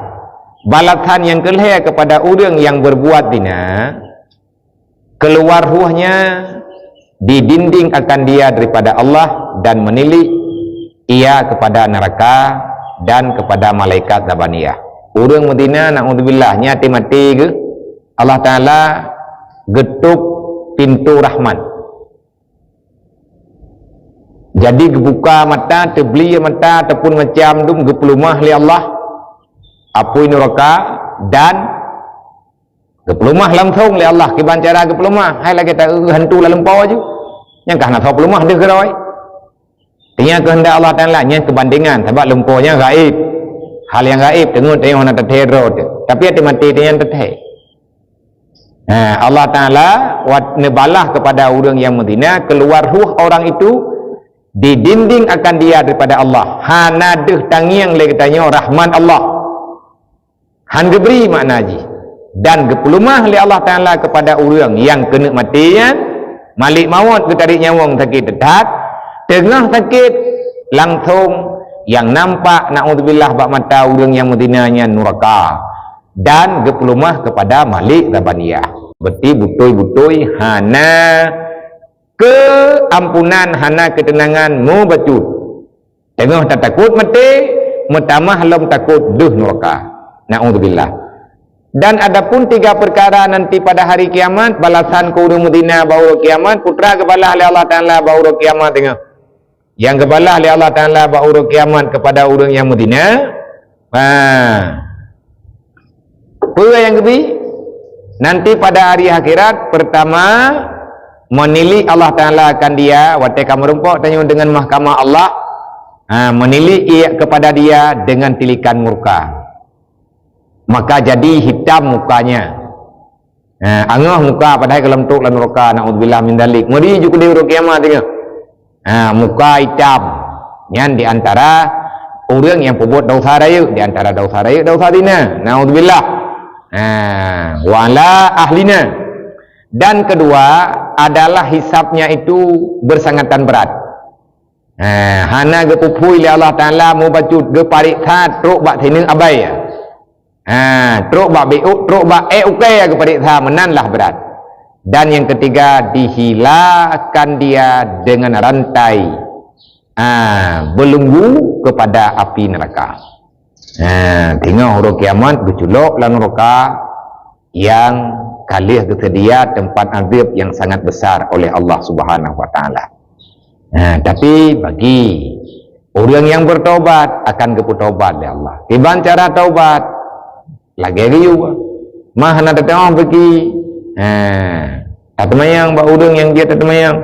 balasan yang kelih kepada orang yang berbuat dina keluar ruhnya didinding akan dia daripada Allah dan menilik ia kepada neraka dan kepada malaikat zabaniyah. Orang Madinah naudzubillah nyati mati ke Allah Taala getuk pintu rahmat. Jadi gebuka mata, terbeli mata ataupun macam tu gepelumah li Allah apui neraka dan gepelumah langsung li Allah kiban cara gepelumah hai lagi tak hantu la lempau aju yang kah nak pelumah dia keroi. Tanya kehendak Allah Ta'ala nya kebandingan sebab lumpuhnya gaib. Hal yang gaib tengok nak terhero tapi hati mati dia yang terhero. Allah Ta'ala nebalah kepada orang yang Madinah keluar ruh orang itu didinding akan dia daripada Allah. Hanadeh tangiang le katanya rahman Allah. Han geberi makna haji dan gepelumah li Allah Ta'ala kepada orang yang kena matian malik maut ke tarik nyawang sakit dekat tengah sakit langsung yang nampak naudzubillah bak mata orang yang Madinahnya neraka dan gepelumah kepada Malik Zabaniyah. Berarti butoi-butoi hana keampunan hana ketenangan mu bacut. Tengah tak takut mati, mutamah lom takut duh neraka. Naudzubillah. Dan adapun 3 perkara nanti pada hari kiamat balasan ke orang Madinah bahawa kiamat putra kepala oleh Allah Taala bahawa kiamat tengah. Yang kebalah oleh Allah Ta'ala ba'uruk kiamat kepada orang yang Madinah. Apa yang kebi? Nanti pada hari akhirat pertama menilik Allah Ta'ala akan dia watekan merumpok tanya dengan mahkamah Allah menilik ia kepada dia dengan tilikan murka maka jadi hitam mukanya angah muka padahal kalau untuk lan murka na'udzubillah min dalik mari juga di uruk kiamat tengok muka hitam yang diantara orang yang berbuat dosa raya diantara dosa raya dosa dina naudzubillah wala ahlina dan kedua adalah hisapnya itu bersangatan berat hana gepupui li Allah Ta'ala mu bacut ge pariksa truk bak sini abai truk bak biuk truk bak ukai ge pariksa menanlah berat. Dan yang ketiga dihilangkan dia dengan rantai belenggu kepada api neraka. Tengok huruf kiamat berculok dalam neraka yang kalih tersedia tempat azab yang sangat besar oleh Allah Subhanahu Wa Taala. Tapi bagi orang yang bertaubat akan bertaubat oleh Allah. Tiban cara taubat lagi juga. Mah nak datang pergi tak temayang bak urang yang dia tak temayang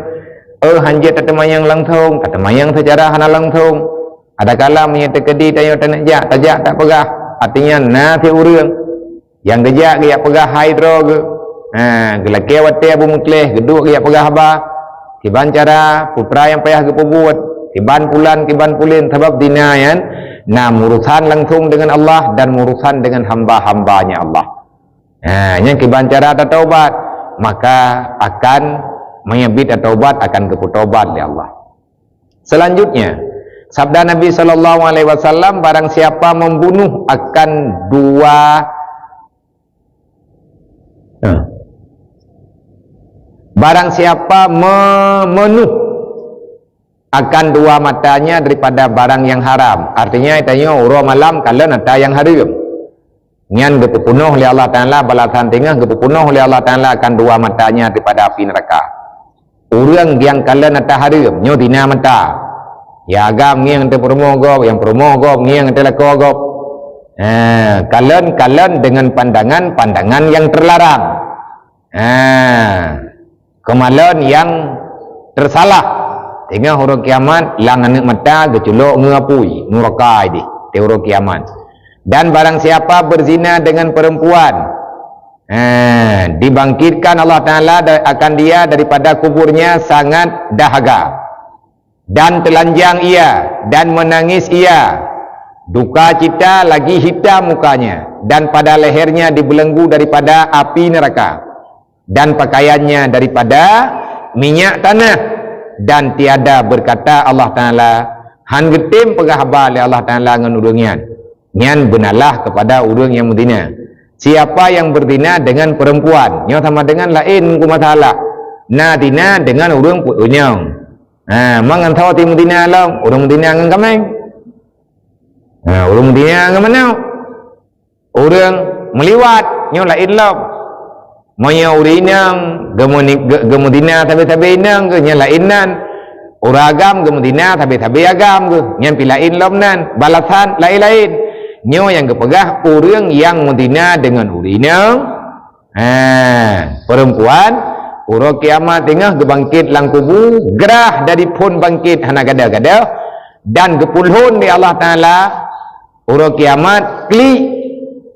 hanjat tak temayang langsung tak temayang secara hana langsung ada kala menyata kedi tayo tak jak tajak tak pegah artinya nasi urang yang gejak dia pegah hydro ke gelake wate abu mutleh geduk dia pegah ba kiban cara putra yang payah ke pembuat kiban pulin sebab dinayan urusan langsung dengan Allah dan urusan dengan hamba-hambanya Allah. Yang kiban cara taubat maka akan menyebut taubat akan keputaubat oleh Allah. Selanjutnya sabda Nabi SAW barang siapa membunuh akan barang siapa memenuh akan 2 matanya daripada barang yang haram artinya itanya urah malam kalau nata yang haram nyan gepepunuh oleh Allah Ta'ala balasan tengah gepepunuh oleh Allah Ta'ala akan 2 matanya daripada api neraka. Orang yang kala nata haram nyo dina mata ya agam ngiang te promo gop yang promo gop ngiang te lako gop Kalian dengan pandangan yang terlarang. Kemalan yang tersalah. Tengah huruf kiamat lang anak mata geculok ngapui nurakai di huruf kiamat. Dan barang siapa berzina dengan perempuan, dibangkitkan Allah Ta'ala akan dia daripada kuburnya sangat dahaga, dan telanjang ia dan menangis ia, duka cita lagi hitam mukanya, dan pada lehernya dibelenggu daripada api neraka, dan pakaiannya daripada minyak tanah, dan tiada berkata Allah Ta'ala han getim pegahaba oleh Allah Ta'ala dengan urungian nyan benalah kepada urung yang mudina. Siapa yang berzina dengan perempuan nyo sama dengan lain ku masalah na dina dengan urung punyong mangan tahu ti mudina long urung mudina ngan kameng urung mudina ngan mana urung meliwat nyo lain long maya urinang gemudina tabe-tabe nang ke nya lainan uragam gemudina tabe-tabe agam ke nya pilain lom nan balasan lain-lain nyo yang kepegah urang yang mudina dengan urinang perempuan urang kiamat tengah gebangkit lang kubu gerah dari pun bangkit hana gada-gada dan gepulhun di Allah Ta'ala urang kiamat kli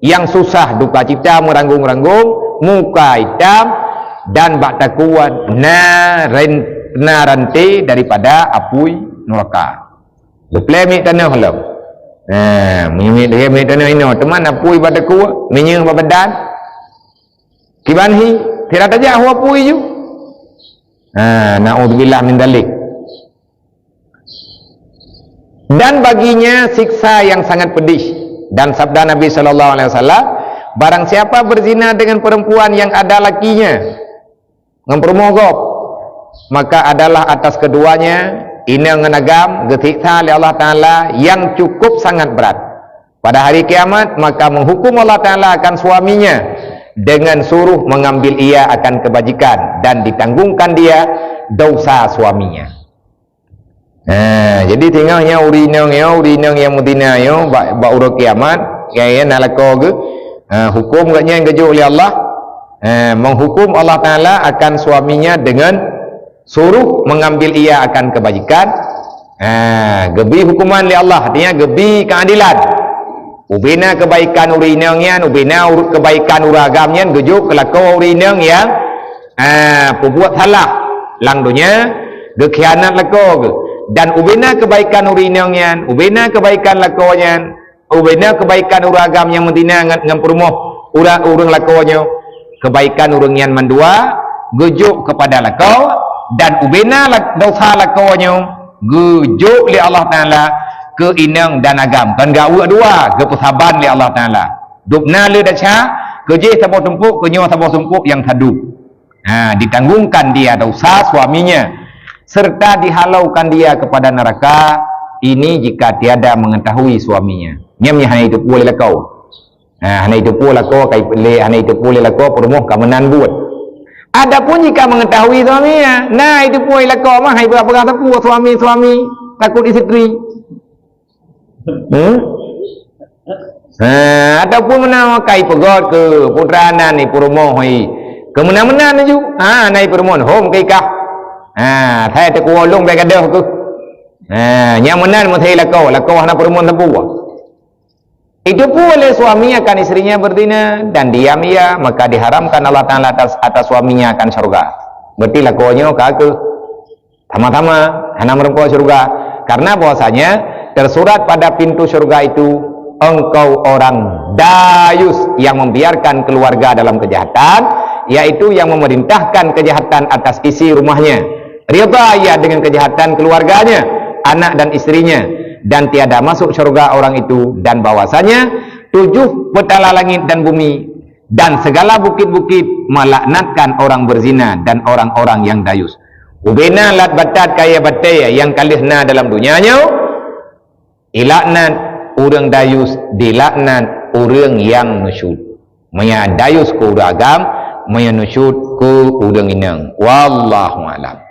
yang susah duka cita meranggung-ranggung muka hitam dan bakta kuat na rantai daripada apui neraka. Leplemik tanah halau. Menyemik dia mik tanah ini teman apui bakta kuat menyeng badan. Kibanhi tidak aja hu apui ju. Naudzubillah min dalik. Dan baginya siksa yang sangat pedih. Dan sabda Nabi sallallahu alaihi wasallam, barang siapa berzina dengan perempuan yang ada lakinya ngempermogok, maka adalah atas keduanya ina ngenagam getiksa oleh Allah Ta'ala yang cukup sangat berat. Pada hari kiamat maka menghukum Allah Ta'ala akan suaminya dengan suruh mengambil ia akan kebajikan dan ditanggungkan dia dosa suaminya. Jadi tinggalnya urinang yang mudina yo ba urut kiamat ya nalako ke hukum gaknya yang keju oleh Allah, menghukum Allah Ta'ala akan suaminya dengan suruh mengambil ia akan kebajikan. Gebi hukuman oleh Allah, artinya gebi keadilan. Ubina kebaikan urinangnya, ubina kebaikan uragamnya geju kelakau urinang yang perbuat salah lang dunia gekhianat lako ke. Dan ubina kebaikan urinangnya, ubina kebaikan lakonya, ubina kebaikan uragam yang mentina dengan perumuh urang lakonya, kebaikan urang yang mendua gejuk kepada lakau, dan ubina dosa lakonya gejuk li Allah Ta'ala ke inang dan agam kan gak dua kepesaban li Allah Ta'ala dupna le dacha keje sabo tumpuk kenyo sabo tumpuk yang tadu ditanggungkan dia dosa suaminya serta dihalaukan dia kepada neraka ini jika tiada mengetahui suaminya. Nyamnya hanya itu boleh lakau. Hanya itu boleh lakau kai pele, hanya itu boleh lakau perumuh kamenan buat. Adapun jika mengetahui suaminya, nah itu boleh lakau mah hai berapa kata pu suami takut istri. Ataupun mana kai pegot ke putrana ni perumuh hai. Kemenan-menan ju. Nai perumuh hom kai kah. Thay tak kuolong baik ada tu. Yang menan mutai lakau hana perempuan tepu. Itu pun oleh suami akan istrinya berzina dan diam ia, maka diharamkan Allah Ta'ala atas suaminya akan surga. Berarti lakunya ke sama-sama hana merempuan surga. Karena bahwasanya tersurat pada pintu surga itu engkau orang dayus yang membiarkan keluarga dalam kejahatan, yaitu yang memerintahkan kejahatan atas isi rumahnya. Ridha ia dengan kejahatan keluarganya, anak dan istrinya, dan tiada masuk surga orang itu, dan bahwasanya 7 petala langit dan bumi dan segala bukit-bukit melaknatkan orang berzina dan orang-orang yang dayus. Ubena lat batat kaya bataya yang kalihna dalam dunianya, ilaknat orang dayus, dilaknat orang yang nusyud. Maya dayus ke uragam, maya nusyud ke urang inang. Wallahu a'lam.